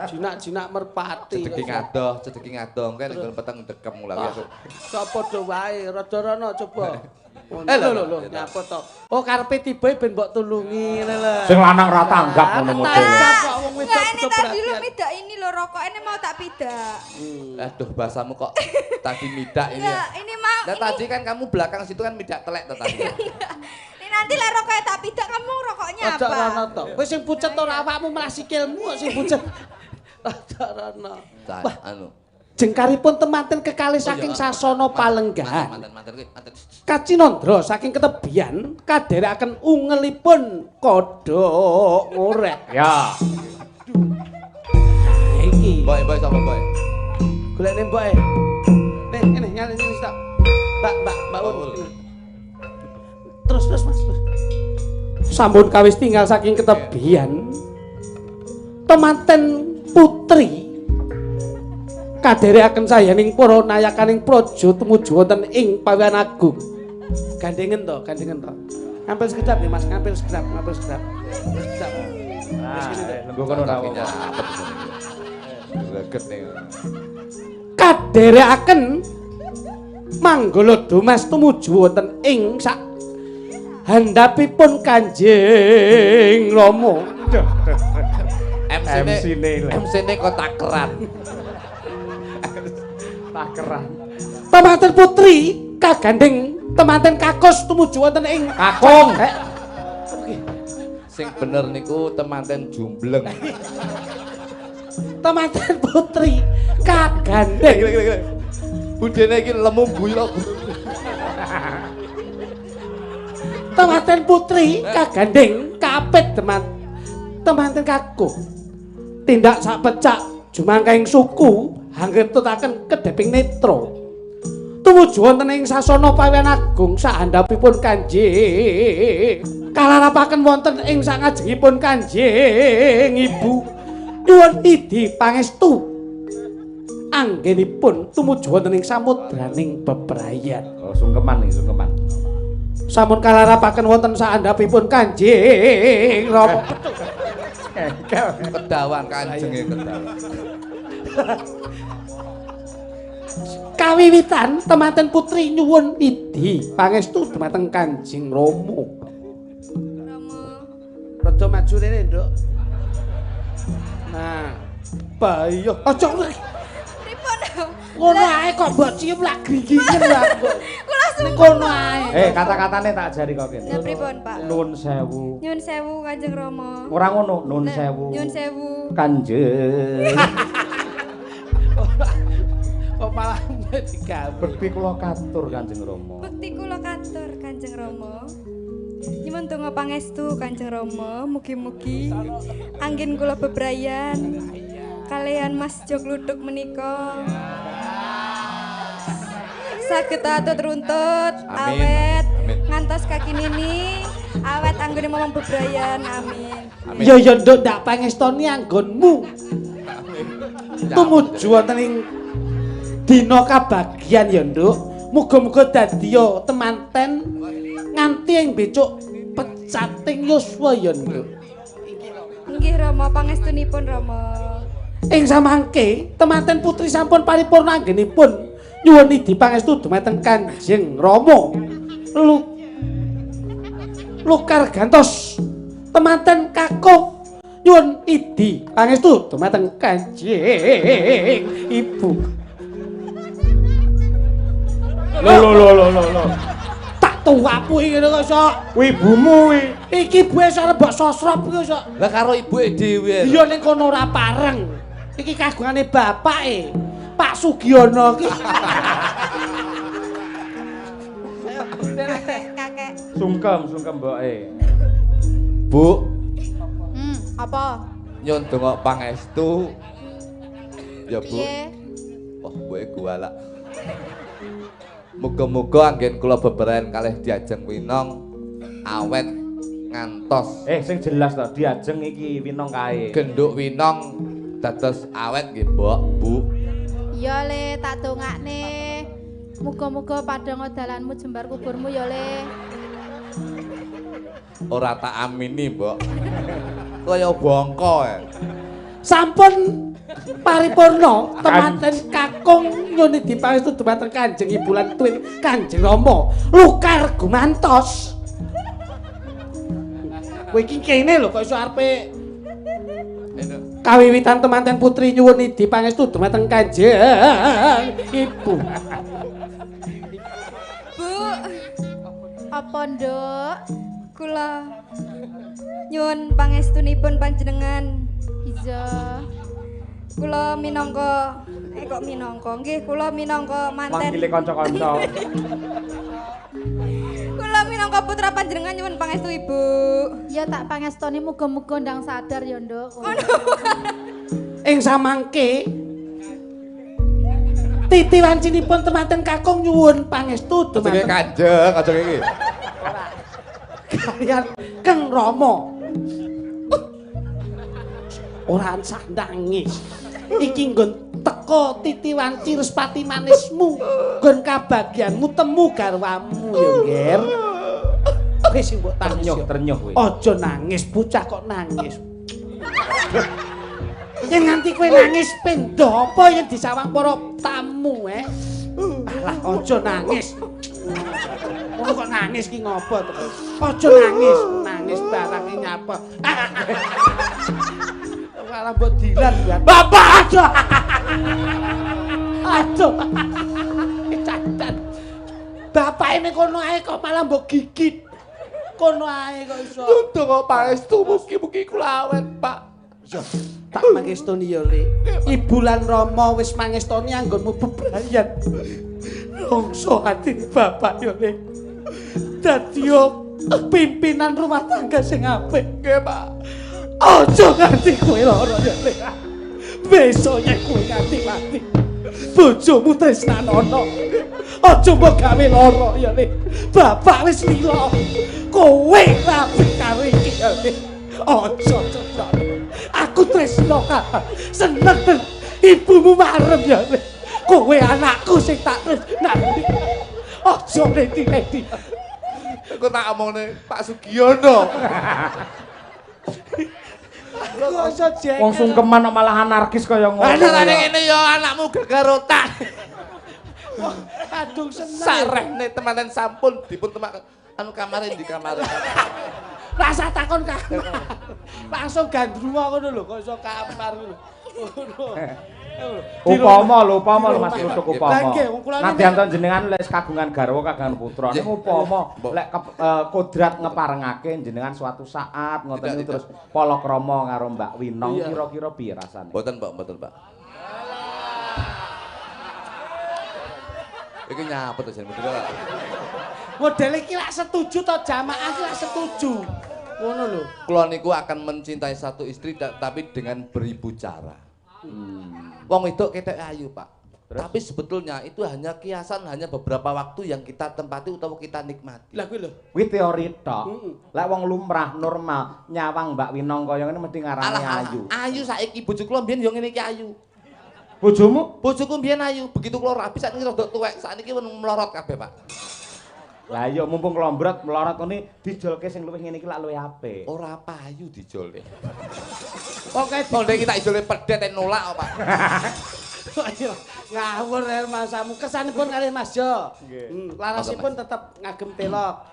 Jinak-jinak merpati. Cedeki ngadoh, kan nggon peteng dekem lha. Sapa do wae, rada rono coba. Lho, nyapa to? Oh, karepe tiba ben mbok tulungi lho. Sing lanang ra tanggap ngono model. Tanggap kok wong wedok Nah, ini tadi lu midak ini lo rokok ini mau tak pidak. Aduh, bahasamu kok tadi midak ini. Ya, ini mau. Nah, tadi kan kamu belakang situ kan midak telek tadi. Ini nanti lah rokoknya tak pidak, kamu rokoknya apa? Rada rono to. Kowe sing pucet ora awakmu malah sikilmu kok sing pucet. Rada rono. Wah, Anu. jengkaripun temanten kekalih saking Sasana Palenggahan. Manten. Kacinandra saking ketebian kadherekaken ungelipun kodhok ngorek. Ya. Iki. Boy sapa boy? Golekne mboke. Ngene nyale sini tok. Mbak Un. Terus Mas. Sampun kawis tinggal saking ketebian. Temanten putri kadherekaken sayaning para nayakaning praja tumuju wonten ing pawian agung. Gandengen to. Ngampil sekedap nggih Mas, ngampil sekedap. Lenggo kono ora apa. Greget nih. Kadherekaken manggala dumas tumuju wonten ing sak handapipun Kanjeng Rama. MC-ne kok takeran. Temanten putri kagandeng temanten kakos tumuju wonten ing Kakung. Sing bener niku temanten jumbleng. Temanten putri kagandeng Budene iki lemu buyok. temanten putri kagandeng kapit temanten kakung tindak sak pecak jumangkaing suku anggetutaken kedheping netra tumuju wonten ing sasana pawian agung saandhapipun Kanjeng kalarapaken wonten ing sangajengipun Kanjeng Ibu nyuwun idi pangestu anggenipun tumuju wonten ing samudraning bebrayan. Oh, sungkeman iki, sungkeman. Sampun kalarapaken wonten saandhapipun Kanjeng Rama. Kedawan kanjenge kedawan. Kawiwitan temanten putri nyuwun idi pangestu dumateng Kanjeng Rama. Rada maju rene, Nduk. Nah, bayo aja ngono ae kok mbok cium lak gringgingen lho. Kula sumpah. Ngono ae. Kata-katane tak ajari kok kene. Lah pripun, Pak? Nuwun sewu. Nyun sewu Kanjeng Rama. Ora ngono, nuwun sewu. Nyun sewu. Kanjeng. Kok malah digawe. Bekti kula katur Kanjeng Rama. Bekti kula katur Kanjeng Rama. Nyuwun donga pangestu Kanjeng Rama, mugi-mugi anggen kula bebrayan kalian Mas Jog Luduk menika. Saged atut runtut, awet, ngantos kaki nini, awet anggone momong bebrayan, amin. Ya Nduk ndak pangestoni anggonmu. Tumuju wonten ing dina kabagyan ya Nduk. Muga-muga dadi temanten nganti ing becuk pecating yuswa ya Nduk. Nggih Rama, pangestunipun Rama. Ing samangke temanten putri sampun paripurna anggenipun nyuwun idi pangestu dumateng Kanjeng Rama. Lukar gantos temanten kakung nyuwun idi pangestu dumateng Kanjeng Ibu. Lho. Tak tuwapu iki ngono kok sok. Kuwi ibumu kuwi. Iki buwe sok mbok sosrop iki sok. Lah karo ibuke dhewe. Iya ning kono ora pareng. Iki kagungane bapake. Pak Sugiono iki. Kakek. Sungkem mboke. Bu, Apa? nyun donga pangestu. Ya Bu. Piye? Oh, buke gualak. Muga-muga anggen kula bebrayan kalih Diajeng Winong awet ngantos. Sing jelas to, Diajeng iki Winong kae. Genduk Winong dados awet nggih, Mbok, Bu. Ya Le, tak dongakne. Muga-muga padha dalanmu jembar kuburmu ya Le. Ora tak amini, Mbok. Kaya bangka ya. Sampun paripurna temanten kakung nyuwun idi pangestu dumateng Kanjeng Ibu lan tuwin Kanjeng Rama. Lukar gumantos. Kowe iki kene lho kok iso arepe kawiwitan temanten putri nyuwun idi pangestu dumateng Kanjeng Ibu. Bu, Apa Nduk? kula nyuwun pangestunipun panjenengan. Ijo. Kula minangka kok minangka nggih kula minangka manten. Wakile kanca-kanca. Kula minangka putra panjenengan nyuwun pangestu Ibu. Ya tak pangestoni muga-muga ndang sadar ya Nduk. Ing samangke titi wancinipun temanten kakung nyuwun pangestu Aja dumateng Kanjeng, aja iki. kaliyan Kang Rama. Ora sah nangis. Iki nggon teka saka titiwan Cirespati manismu nggon kabagianmu temu garwamu ya Nger. Wis mbok ternyuh kowe. Aja nangis bocah kok nangis. Yen nganti kowe nangis pendo apa yen disawang para tamu Alah aja nangis. Ngono kok nangis ki ngopo to? Aja nangis barang iki nyapa. Malah mbok dilan ya. Bapak aja. Aduh. Cacat. Bapak ini kono ae kok malah mbok gigit. Kono ae kok iso. Ndonga pangestu mugi-mugi kula awet, Pak. Tak mangestoni ya, Le. Ibu lan Rama wis mangestoni anggonmu bebrayan. Rongso ati bapak ya, Le. Dadi pimpinan rumah tangga sing apik, nggih, Pak. Aja nganti kowe lara ya, Le. Besok yen kowe nganti mati. Bojomu tresnanono. Aja mbok gawe lara ya, Le. Bapak wis lila. Kowe rapi karo iki ya, Le. Aja cocok. Aku tresno seneng ibumu marem ya. Kowe anakku sing tak tresnani. Aja leti-leti. Aku tak omongne Pak Sugiono. Wong sungkeman kok malah anarkis kaya ngono. Anane ngene ya anakmu gagarotan. Aduh seneng. Sarehne temanen sampun dipun temak anu kamare di kamare. Rasa takon kamar. Langsung gandrunga ngono lho, kok iso kamar lho. Upama lho Mas Lutuk upama. Nggih, wong kula Nadyan to jenengan lek kagungan garwa kagungan putra. Ning upama lek kodrat ngeparengake jenengan suatu saat ngoten niku terus palakrama karo Mbak Winong kira-kira piye rasane? Mboten, Pak. Iki nyapa to jeneng bener. Model iki lak setuju to jamaah iki lak setuju. Ngono lho. Kula niku akan mencintai satu istri tapi dengan beribu cara. Wong wedok ketek ayu, Pak. Terus? Tapi sebetulnya itu hanya kiasan, hanya beberapa waktu yang kita tempati utawa kita nikmati. Lah kuwi lho. Kuwi teori tok. Lek wong lumrah normal nyawang Mbak Winong kaya ngene mesti ngarani ayu. Ayu saiki bojo kula mbiyen yo ngene iki ayu. Bojomu? Bojoku mbiyen ayu, begitu kula rabi sakniki rada tuwek, sakniki melorot kabeh, Pak. Lah iya mumpung kelombrot melorot ngene dijolke sing luwih ngene iki lak luwih apik. Ora payu dijole. Pokoke Mondhe iki tak ijole pedet nolak kok, Pak. ngawur masamu kesanipun kalih Mas Jo. Larasipun tetep ngagem telok.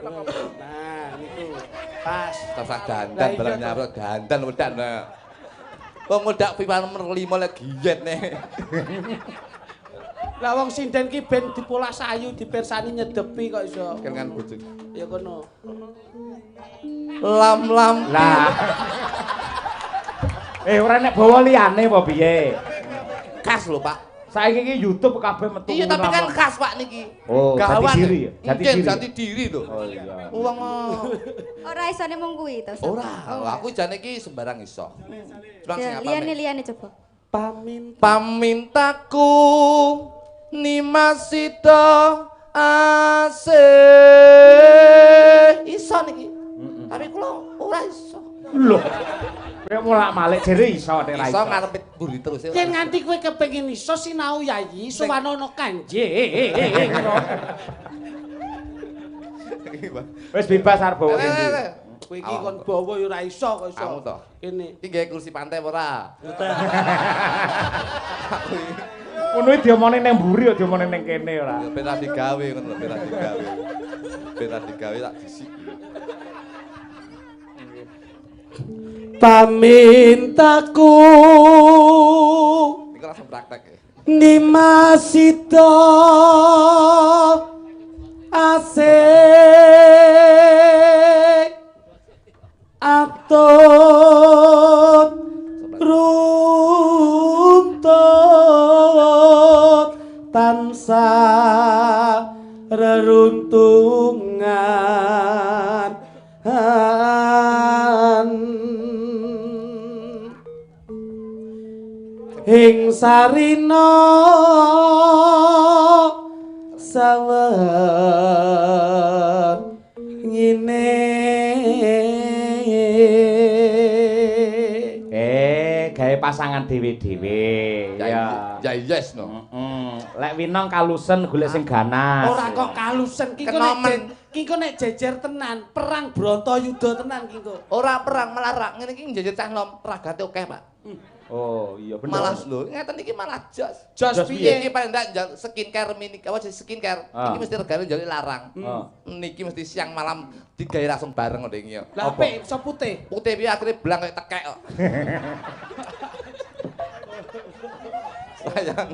Nah, niku. Pas. Tasak dandan barang nyawur dandan wedak. Wong wedak pipan nomor 5 lagi giyet nih. Lah wong sinden ki ben dipola sayu dipersani nyedepi kok iso. Kan bojo. Ya kono. Lam. Lah. Ora nek bawa liyane apa piye? Khas lho, Pak. Saiki iki YouTube kabeh metu. Iya, tapi kan khas, Pak niki. Oh, jati diri ya? Jati diri lho. Oh iya. Uang Ora isone mung kuwi to. ora, aku jane iki sembarang iso. Cuma sing apa? Liyane coba. Pamintaku nimasito ase. Iso niki. Tapi kula ora iso. Lho. Kowe mulak-malik jere iso nek ra iso. Iso ngarep buri terus. Yen nganti kowe kepengin iso sinau yayi suwanono kanje. Wis bebas arep bawa endi. Kowe iki kon bawa ya ora iso kok iso. Kamu to. Kene. Iki gawe kursi pantai ora? Ngono iki diomongne ning mburi ya diomongne ning kene ora. Ben ra digawe ngono lho, ben ra digawe. Ben ra digawe tak disiki. Pamintaku Iki langsung praktek ya. nimasito asik atut runtut tansah reruntungan ing sarina sawer ngene Gawe pasangan dhewe-dhewe. Ya. Ya yes no. Lek Winong kalusen golek sing ganas. Ora kok kalusen ki kok nek jejer tenan, perang Bratayuda tenan ki kok. Ora perang malah rak ngene iki njejit cah nom ragate akeh, Pak. Oh, iya bener. Malah lho, ngeten iki malah jos. Jos piye? Iki paling ndak skincare mini apa skincare. Iki mesti regane njali larang. Niki mesti siang malam digawe langsung bareng ngene iki. Lah apik iso putih. Putih piye akhire blang kaya tekek kok. Sayang.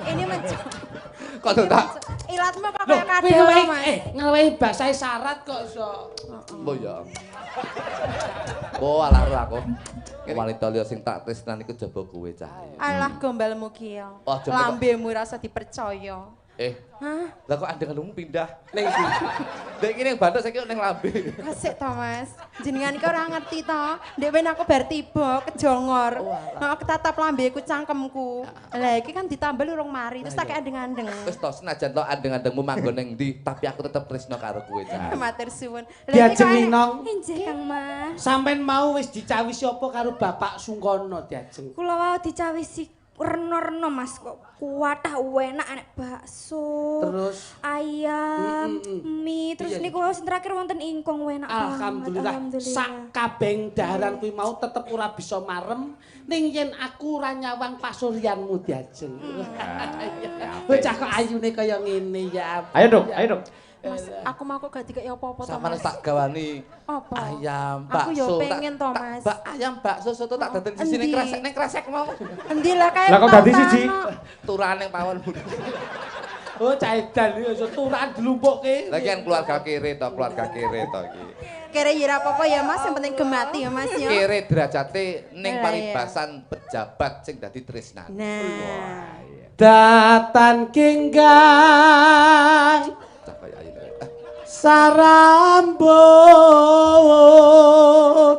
Ini mencoba. Kok tak? Ilatmu kok Loh, kaya kowe kadal, Mas. ngewehi basa isyarat kok iso. Oh ya. Oh alah ora aku. Wanita liya sing tak tresnani iku jaba kowe cah. Alah gombalmu ki ya. Aja kok- Lambemu rasa dipercaya. Hah? Lah kok andenganmu pindah ning iki. Dek iki ning Banten saiki ning lambe. Kasik to, Mas. Jenengan iki ora ngerti to. Ndek ben aku bar tiba kejongor. Heeh, ketatap lambeku cangkemku. Lah iki kan ditambal urung mari, terus tak andeng-andeng. Wis to senajan to andeng-andengmu manggon ning ndi, tapi aku tetep tresno karo kowe cah. Matur suwun. Diajeng Nong. Injih Kang Mas. Sampeyan mau wis dicawisi apa karo Bapak Sungkono diajeng? Kula wau dicawisi reno-reno Mas kok kuatah enak enek bakso. Terus ayam, mie, terus Iya. niku sing terakhir wonten ingkung enak banget. Alhamdulillah sak kabeng daharan kuwi mau tetep ora bisa marem ning yen aku ora nyawang pasuryanmu diajeng. Bocah kok ayune kaya ngene ya. Ayo, Dok, ayo, Dok. Mas, aku mau kok gak dikek apa-apa to, Sampeyan Mas. tak gawani Apa? ayam, Aku bakso. yo pengen to, Mas. Ayam, bakso soto tak daden sisi ning Endi? kresek ning kresek mau. Endi lah kae. Lah kok dadi siji? Turane pawon. Oh cah edan iki iso turan dilumpukke. Lagi kan keluarga kere to iki. Kere ya apa-apa ya, Mas, yang penting gemati ya, Mas ya. Kere derajate ning Lah, paribasan pejabat sing dadi tresnan. Nah. Datan kinggang Cah kaya ayune. sarambut.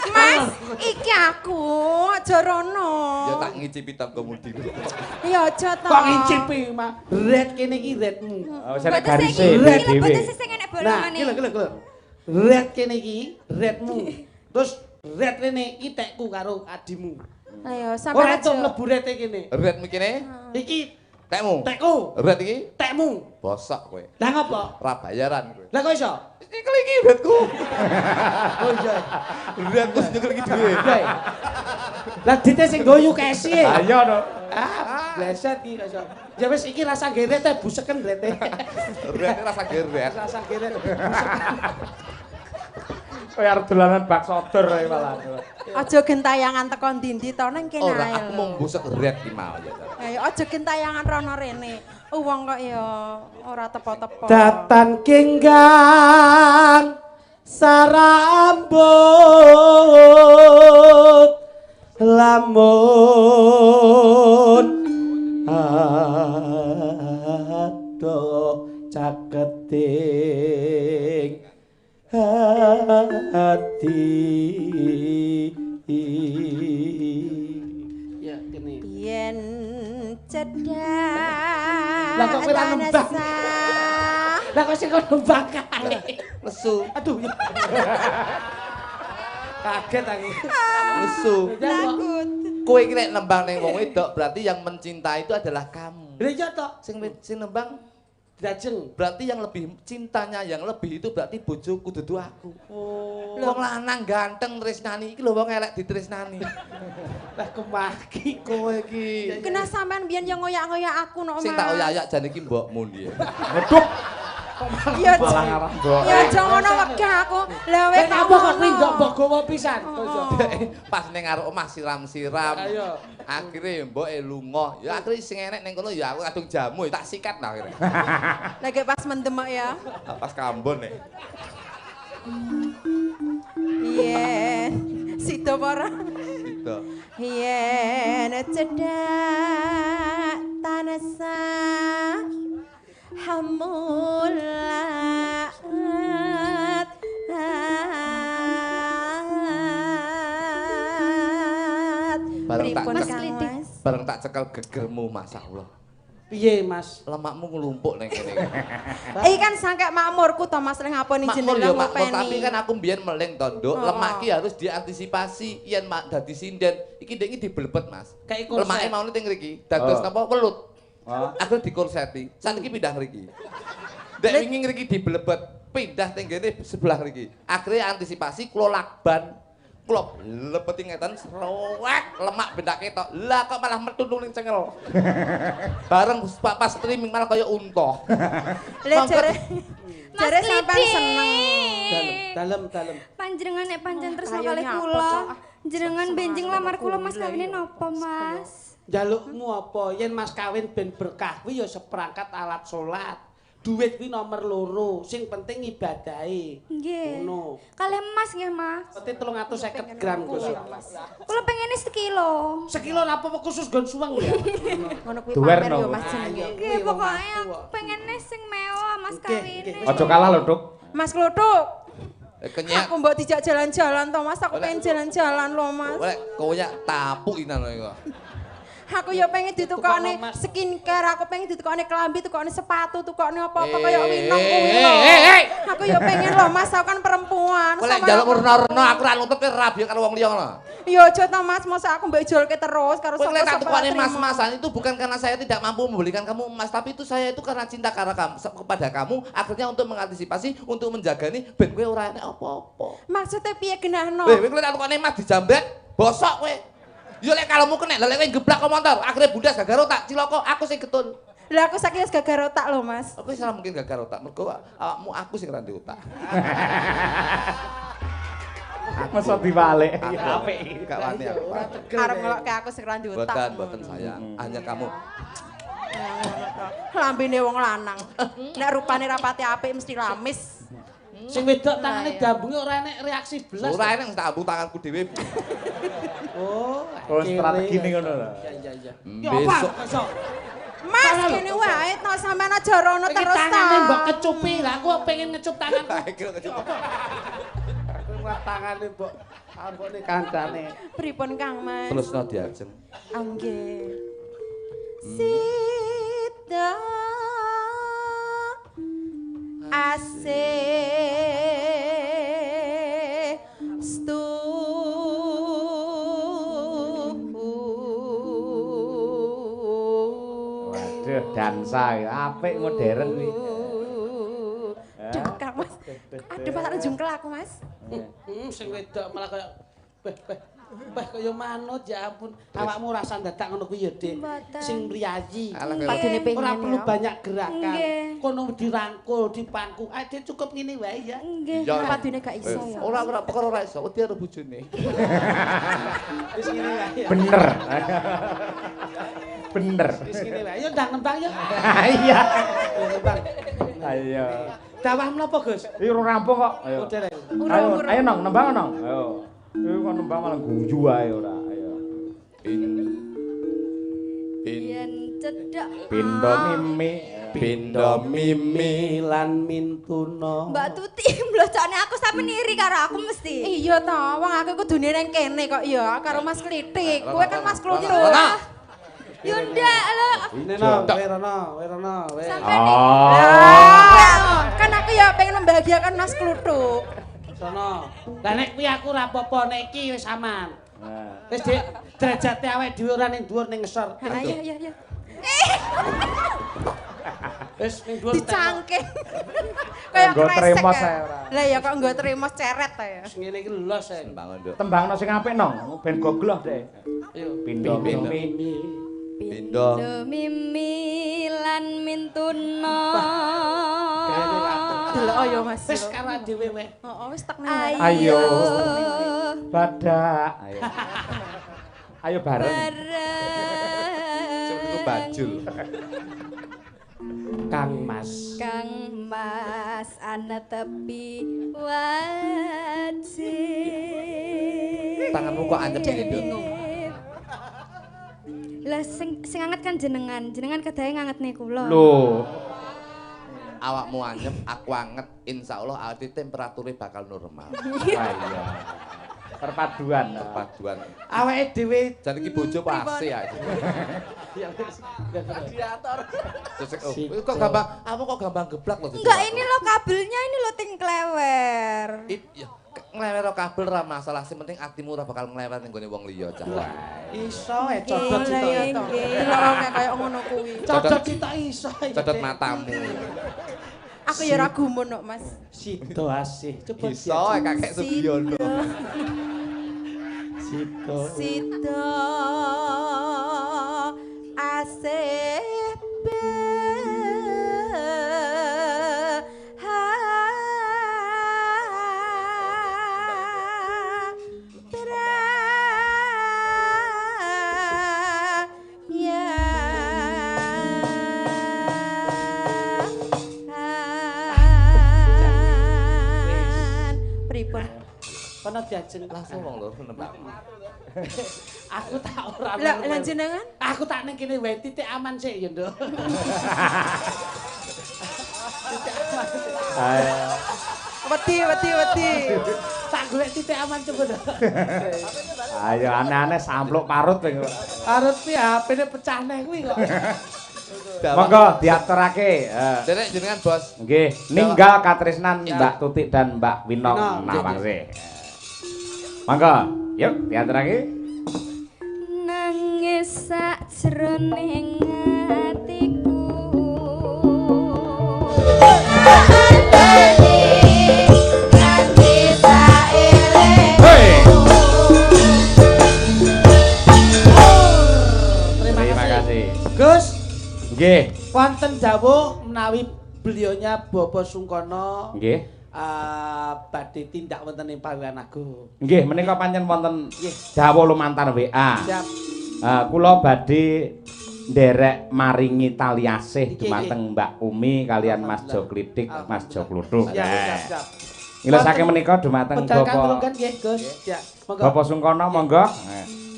Mas, iki aku aja rono. Ya tak ngicipi tangga mudi. Ya aja to. Kok ngicipi mah red kene iki redmu. Oh, wis enek garise Red dhewe. sing enek Nah, bolongane. iki lho. Red kene iki redmu. Terus red rene iki tekku karo adimu. Ayo Ora sampe entuk aja. mlebu rete kene. Red mikine Iki tekmu. tekku, Red iki tekmu. bosok kowe. Lah ngopo? Ora bayaran kowe. Lah kok iso? Iki iki redku. Oh iya. Redku sing nyekel iki dhewe. Lah dite sing goyu kesi. Ayo, Dok. Ah, bleset iki iso. Ya wis iki rasa geret teh buseken rete. Redku rasa geret. Rasa geret. Kowe arep dolanan bakso dor ae malah. Aja gentayangan teko ndi-ndi to nang kene Ora ae aku lho. mau busuk red ki mau ya. Ayo aja gentayangan rono rene. Wong kok ya ora tepo-tepo. Datan kinggang sarambut lamun adoh caketing hati. Ya kene. Yen cedak. Lah kok kowe ra nembang? Lah kok sing kok nembang kae. Lesu, Aduh. Kaget aku. lesu. Takut. Kowe iki nek nembang ning wong wedok berarti yang mencintai itu adalah kamu. Lha iya toh, Sing nembang Dajeng. berarti yang lebih cintanya yang lebih itu berarti bojoku dudu aku. Oh. Wong lanang ganteng tresnani iki lho wong elek ditresnani. Lah kemaki Kowe iki Kena sampean biyen yang ngoyak-ngoyak aku no, Mas. sing tak oyak-oyak jan iki mbokmu ndi. Waduh, Ya malah ngarah mbok. ya aja ngono wegah aku. Lah wis Wes apa kok kuwi ndok mbok gowo pisan. Pas ning karo omah siram-siram. Ayo. Akhire mboke lunga. Ya akhire sing enek ning kono ya aku kadung jamu tak sikat nah akhire. lagi pas mendem ya. Pas kambon nek. Yen sida para. Gitu. Yen cedak tanasa hamulat Bareng tak Pripun, cek- Kang Mas? Bareng tak cekel gegermu masyaallah. Piye, Mas? Lemakmu nglumpuk ning kene. Iki kan sangkek makmurku to Mas lek ngaponi Makmur jenengan ya makmur, ngopeni. tapi kan aku mbiyen meleng to, Nduk. Lemak ki harus diantisipasi yen mak dadi sinden. Iki ndek iki diblebet, Mas. Kayak korset. Lemake maune teng mriki. Dados napa welut. Oh. Aku dikorseti. Saniki pindah mriki. Dek wingi mriki diblebet, pindah teng kene sebelah mriki. Akhirnya antisipasi kula lakban. Kula lebeti ngeten srowek lemak bendak ketok. Lah kok malah metu ning cengel. Bareng pas streaming malah kaya unta. Lek jare Mas sampean Kliti. seneng. Dalem. Panjenengan nek pancen tresno Ayo kali nyapa, kula. Cok. Jenengan benjing lamar kula Mas kawine napa, Mas? Jalukmu apa? Yen Mas kawin ben berkah kuwi ya seperangkat alat salat. Duit kuwi nomor loro, sing penting ibadahe. Nggih. Ngono. Kalih Mas nggih, Mas. Peti 350 gram Gus. Kula pengene sekilo. Sekilo apa khusus gon suweng ya? Ngono kuwi Duwer pamer no. yo Mas jenenge. Nggih, pokoke aku pengene sing mewah Mas kawine. Aja kalah lho, Duk. Mas Kluthuk. Kenyek. Aku mbok dijak jalan-jalan to Mas, aku pengen jalan-jalan loh Mas. Oleh koyak tapuk inan iku. Aku ya pengen ditukokne Tukokno, Mas. skincare, aku pengen ditukokne klambi, tukokne sepatu, tukokne apa-apa kaya Eh, winong kuwi lho. Aku ya pengen lho Mas, aku kan perempuan. Oleh Sama njaluk aku- reno-reno aku ra nutup rabi karo wong liya ngono. Ya aja to Mas, masa aku mbok ijolke terus karo Kowe lek tak sapa-sapa. tukane terima. mas-masan itu bukan karena saya tidak mampu membelikan kamu emas, tapi itu saya itu karena cinta karena kamu kepada kamu, akhirnya untuk mengantisipasi, untuk menjaga nih ben kowe ora enek apa-apa. Maksudnya piye genahno? Kowe lek tak tukane emas dijambret, bosok kowe. Yo lek kalemu kena, lek kowe geblak ke motor, akhirnya bundas gagal otak, cilaka, aku sing getun. Lah aku saking wis gagal otak lho Mas. Aku salah mungkin gagal otak, mergo awakmu aku sing ra ndek otak. Masa dibalik. Aku Ya apik. gak wani aku. Arep ngelokke aku sing ra ndek otak. Boten sayang, hanya kamu. Lambene wong lanang. Nek rupane rapati apik mesti lamis. Sing wedok tangane dambunge ora enek reaksi belas. Ora enek tak ambung tanganku dhewe. Oh, Oh, strategi nih ngono lho. Iya. Besok Besok. Mas kene wae to sampean aja rono Iki terus ta. tangane mbok kecupi, lah aku pengen ngecup tanganku. kira kecukup. Wah tangane mbok ambone kancane. Pripun Kang Mas? Terusno diajeng. Nggih. Sita stu Waduh, dansa ya. Apik modern kuwi. Duh, Kang Mas. Aduh, pas tak jungkel aku, Mas. Sing wedok malah kaya kaya manut ya ampun. Awakmu rasa dadak ngono kuwi ya, Dik. Mboten. Sing mriyayi. Padune pengen Ora perlu ya. banyak gerakan. Nggih. Kono dirangkul, dipangku. Ade cukup ngene wae ya. Nggih. Padune gak iso ya. Ora perkara ora iso, wedi karo bojone. Wis ngene wae ya. Bener. Bener. Wis ngene wae. Ya ndang nembang ya. Iya. Ya, nembang. Ayo. Dawah menapa, Gus? Iki ora rampung kok. Ayo. Oh, dereng. Ayo nong, nembang nong. Ayo. Iki kok nembang malah guyu ae ora. Ayo. Yen cedhak Pindo mimi. Pindo mimi lan mintuna. Mbak Tuti mblocone aku sampe niri karo aku mesti. Iya to, wong aku kudune nang kene kok ya karo Mas Klitik. Kowe kan Mas Kluthuk. Rono. Yo ndak lho. Ini no, Werono. Sampe Oh. Kan aku ya pengen membahagiakan Mas Kluthuk. Sono. Lah nek kuwi aku ora apa-apa, nek iki wis aman. Nah. Wis Dik, derajate awake dhewe ora ning dhuwur ning ngesor. Ha iya. Wis ning dhuwur. Dicangking. Kayak Nggo kresek. tremos ya. ae ora. Lah ya kok nggo tremos ceret ta ya. Wis ngene iki los ae. bangun Nduk. Tembangno sing apik nong, ben gogloh deh. Ayo. Pindo Pindo. mimi. Pindo. Mimi lan mintuna. Delok ya Mas. Wis karo dhewe wae. Heeh, wis tak Ayo. Badak. Ayo. Ayo bareng. Sing niku bajul. Kang Mas. Kang Mas ana tepi wajib. Tanganmu kok anyep ngene, Nduk? Lah sing anget kan jenengan kedahe ngangetne kula. Loh. Awakmu anyep, aku anget, insyaallah awake temperature bakal normal. Iya. Perpaduan. Perpaduan. Awake dhewe Jan iki bojo pasti ya. gladiator. Terus kok gampang, apa kok gampang geblak loh. Enggak, ini lo kabelnya ini lo ting klewer. Iya, nglewer kabel ra masalah, sing penting atimu ora bakal nglewer ning gone wong liya, Cak. Iso codot sitok. Dilorongnya kayak ngono kuwi. Codot sitok iso. Codot matamu. Aku ya ra gumun kok, Mas. Sido asih. Coba Iso kakek Sugiono. Sido. Sida asih Kono diajeng Langsung wong loro nembak. Aku tak ora. Lah jenengan? Aku tak ning kene wae titik aman sik ya, Nduk. Titik aman. Ayo. Wedi. Tak golek titik aman coba, Nduk. Ayo aneh-aneh sampluk parut kowe. Parut pi HP-ne pecah neh kuwi kok. Monggo diaturake. Derek jenengan, Bos. Nggih, ninggal katresnan Mbak Tutik dan Mbak Winong Nawangse. Monggo, yuk diaturake. Nangis sajroning atiku. Terima kasih. Gus, Nggih. wonten dawuh menawi beliaunya Bobo Sungkono Nggih. badhe tindak wonten ing Pawian Agung. Nggih, menika pancen wonten Nggih. dawuh lumantar WA. Siap. Kula badhe nderek maringi tali asih Nggih, dumateng Mbak Umi kalian Mas Jo Klitik, Mas Jo Kluthuk. Siap. Ila saking menika dumateng Pedal Bapak kangulungan nggih, Gus. Ya, monggo. Bapak Sungkono monggo.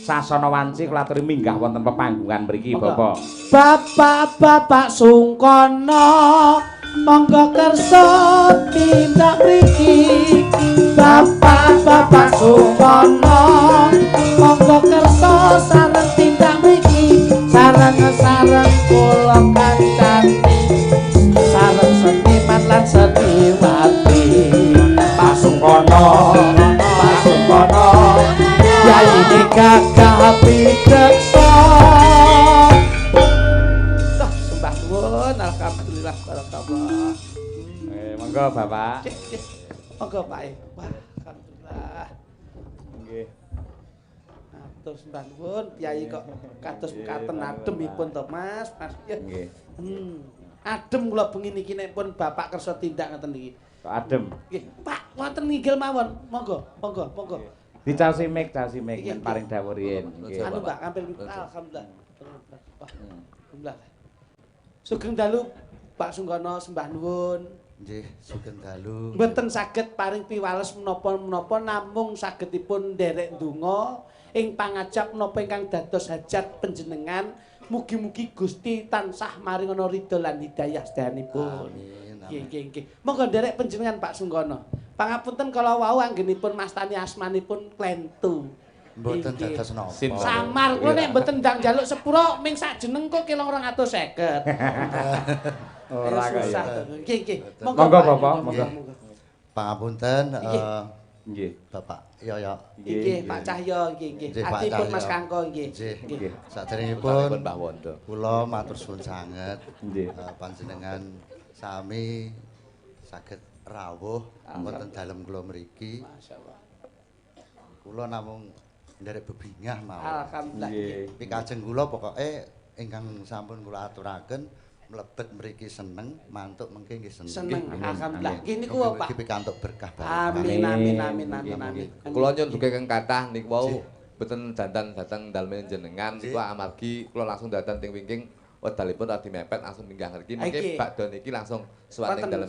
Sasana wanci kula aturi minggah wonten pepanggungan mriki, Monggo. Bapak. Bapak Sungkono monggo kersa tindak mriki. Bapak Sungkono monggo kersa sareng tindak mriki. Sareng kula kancanti. Sareng seniman lan seniwati. Pak Sungkono ya ini gagah pideksa. Sembah nuwun, alhamdulillah barakallah. Monggo Bapak. Monggo Pak. Wah, alhamdulillah. Nggih. Atur sembah nuwun, Kyai kok kados mekaten ademipun to, Mas. Ya. Nggih. Adem kula bengi niki nek pun Bapak kersa tindak ngoten niki. Kok adem. Nggih, Pak, wonten nginggil mawon. Monggo. Dicaosi mic Iya, men paring dawuh riyin. Nggih. Anu Mbak, ngambil alhamdulillah. Wah, alhamdulillah. Sugeng dalu Pak Sungkono sembah nuwun. Nggih, sugeng dalu. Mboten saged paring piwales menapa-menapa namung sagedipun nderek ndonga ing pangajap menapa ingkang dados hajat panjenengan. Mugi-mugi Gusti tansah maringana ridho lan hidayah sedayanipun. Amin. Nggih. Monggo nderek panjenengan Pak Sungkono. Pangapunten kala wau anggenipun mastani asmanipun Klentu. Mboten dados napa. Samar kula nek mboten ndang njaluk sepura ming sak jeneng kok kilo 250. Ora kaya. Nggih. Monggo Bapak, monggo. Pangapunten Nggih. Bapak Yoyo. Nggih, Pak Cahyo nggih. Nggih, Pak Atipun Cahyo. Mas Kangko nggih. Nggih. Saderengipun Mbah Wondo. kula matur suwun sanget Nggih. panjenengan sami saged rawuh wonten dalem kula mriki. Masyaallah. Kula namung nderek bebingah mawon. Alhamdulillah. Nggih. Pikajeng kula pokoke ingkang sampun kula aturaken mlebet mriki seneng, mantuk mengke nggih seneng. Seneng, alhamdulillah. Amin. Nggih niku Pak. Mugi pikantuk berkah barokah. Amin. Kula nyuwun duge keng kathah niku wau mboten dandan dateng dalem jenengan niku amargi kula langsung dandan teng wingking wedalipun radi mepet langsung minggah ngriki mengke bakdo niki langsung suwat teng dalem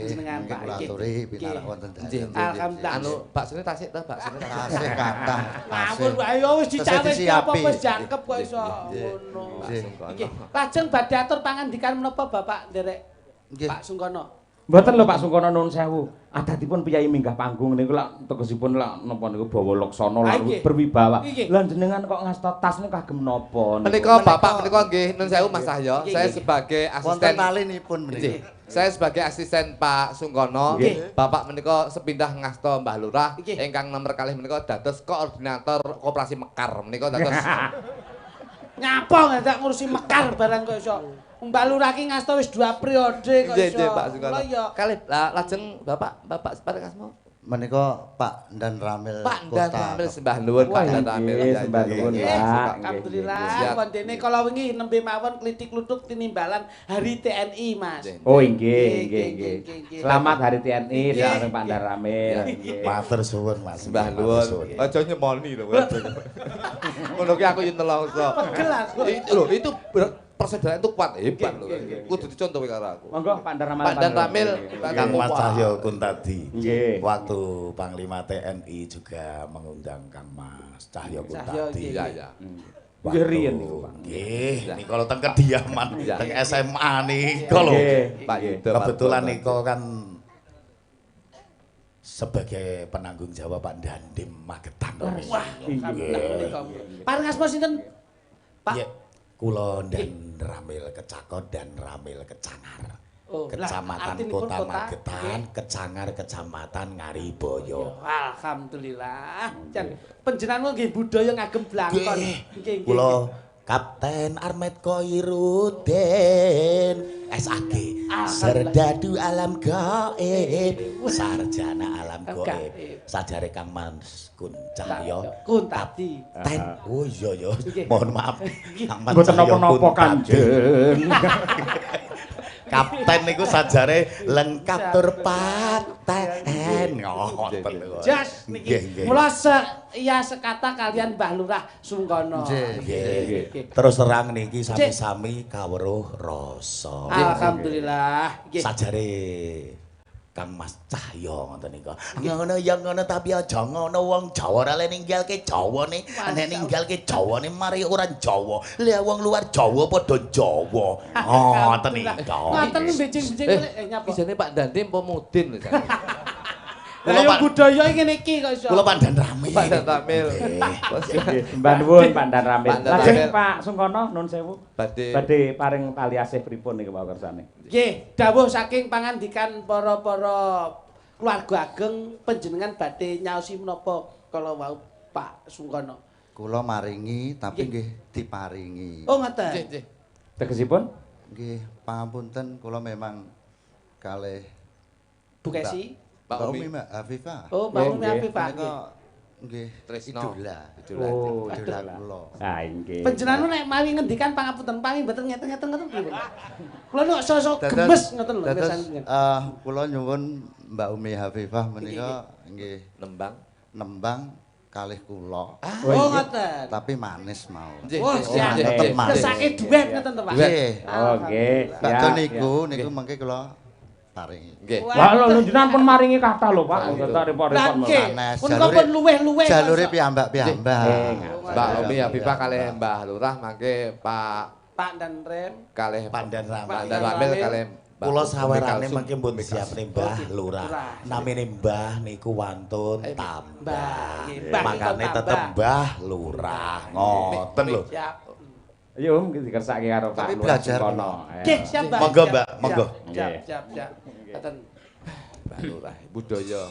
jenengan Pak. Kula aturi pinarak wonten dalem. Alhamdulillah. Anu baksone tasik ta baksone Tasih kathah. Ampun ayo wis dicawet apa wis jangkep kok iso ngono. Nggih. Nggih. Lajeng badhe atur pangandikan menapa Bapak nderek Nggih. Pak Sungkono. Mboten lho Pak Sungkono nuwun sewu. Adatipun piyai minggah panggung niku lak tegesipun lak napa niku bawa laksana lan berwibawa. Lah jenengan kok ngasta tas niku kagem napa niku? Menika Bapak menika nggih nuwun sewu Mas Cahyo. Saya sebagai asisten Wonten malinipun mriki. Saya sebagai asisten Pak Sungkono, Bapak menika sepindah ngasta Mbah Lurah ingkang nomor kalih menika dados koordinator Koperasi Mekar menika dados Nyapa ndak ngurusi Mekar barang kok iso. Mbak Lurah ki ngasta wis 2 periode kok iso. Nggih, Pak Sungkono. Lha ya. Kalih lajeng Bapak separeng asma. Menika Pak Dan Ramil Pak Dan Ramil sembah nuwun Pak Dan Ramil. Sembah nuwun Pak. Alhamdulillah kontene kala wingi nembe mawon klitik-klutuk tinimbalan Hari TNI Mas. Oh nggih. Selamat Hari TNI sareng Pak Dan Ramil. Matur suwun Mas. Sembah nuwun. Aja nyemoni lho. Ngono ki aku yo nelongso. Gelas. Itu persaudaraan itu kuat hebat lho. Kudu dicontoh karo aku. Monggo Pak Dan Ramil. Pak Dan Ramil Kang Mas Cahyo Kuntadi. Nggih. Waktu Panglima TNI juga mengundang Kang Mas Cahyo Kuntadi. Iya. Nggih riyen niku Pak. Nggih, nika lho teng kediaman, teng SMA nika lho. Pak Yudo. Kebetulan nika kan sebagai penanggung jawab Pak Dandim Magetan. Wah, alhamdulillah. Paring asma sinten? Pak. Kula dan Ramil Kecakot dan Ramil Kecangar. Kecamatan Kota Magetan, Kecangar Kecamatan Ngariboyo. Alhamdulillah. Jan panjenengan nggih budaya ngagem blangkon. Nggih. Kula Kapten Armet Koirudin SAG Serdadu Alam Gaib Sarjana Alam Gaib Sajare Kang Mas Cahyo Kuntadi Ten oh iya mohon maaf Kang Mas Mboten napa-napa Kanjeng. Kapten niku sajare lengkap tur paten ngoten niku. Jas niki. Mula iya sekata kalian Mbah Lurah Sungkono. Nggih. Terus terang niki sami-sami kawruh rasa. Alhamdulillah. Nggih. Sajare Kang Mas Cahyo ngoten nika. Ngono ya ngono tapi aja ngono wong Jawa ora le ninggalke Jawane. Nek ninggalke Jawane mari ora Jawa. Lah wong luar Jawa padha Jawa. Ngoten nika. Ngoten becing-becing nyapa. Isine Pak Dandim apa Mudin lho. Lah yo budaya ngene iki kok iso. Kula Pak Dan Ramil. Pak Dan Ramil. Mbah nuwun Pak Dan Ramil. Pak Dan Lajeng Ramil. Pak Sungkono nuwun sewu. Badhe paring tali asih pripun niku Pak kersane? Nggih, dawuh saking pangandikan para keluarga ageng panjenengan badhe nyaosi menapa kala wau Pak Sungkono. Kula maringi tapi nggih diparingi. Oh ngoten. Nggih. Tegesipun? Nggih, pangapunten kula memang kalih Bu Kesi. Mbak Umi Mbak Afifah. Oh, Mbak Umi Afifah. Nggih, Tresno. idola. Oh, Idola kula. Ah nggih. Panjenengan nek mawi ngendikan pangapunten paling mboten ngeten-ngeten ngoten pripun? Kula nek sosok gemes ngoten lho pisan. Kula nyuwun Mbak Umi Hafifah menika nggih nembang kalih kula. Oh ngoten. Tapi manis mau. Oh, tetep manis. Kesake duet ngoten to Pak. Nggih. Oh nggih. Badhe niku mengke kula paringi. Nggih. Wah lho jenengan pun maringi kathah lho Pak. Kata repot-repot malah. Pun kok pun luweh-luweh. Jalure piyambak-piyambak. Mbak Umi Afifah kalih Mbah Lurah mangke Pak Dan Rem kalih Pak Dan Ramil. Pak Dan Ramil kalih Kula sawerane mangke pun siap Mbah Lurah. Namine Mbah niku wantun tambah. Makane tetep Mbah Lurah. Ngoten lho. Yo dikersake karo Pak Lurah Sungkono. Nggih, siap Mbak. Monggo Mbak, monggo. Siap. Ngoten. Mbah Lurah budaya.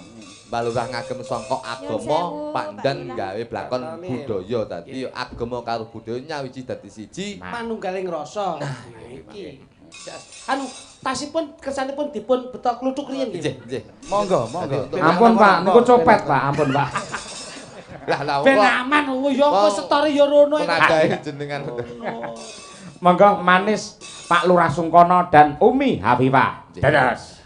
Mbah Lurah ngagem sangka agama, Pak Dan gawe blakon budaya dadi agama karo budaya nyawiji dadi siji. Manunggaling rasa. Iki. Anu tasipun kersanipun dipun beto kluthuk riyen nggih. Nggih. Monggo. Ampun Pak, niku copet Pak, ampun Pak. Lah ben aman yo kok setore yo rono iki. Penadahe jenengan. Monggo manis Pak Lurah Sungkono dan Umi Hafifah. Dados.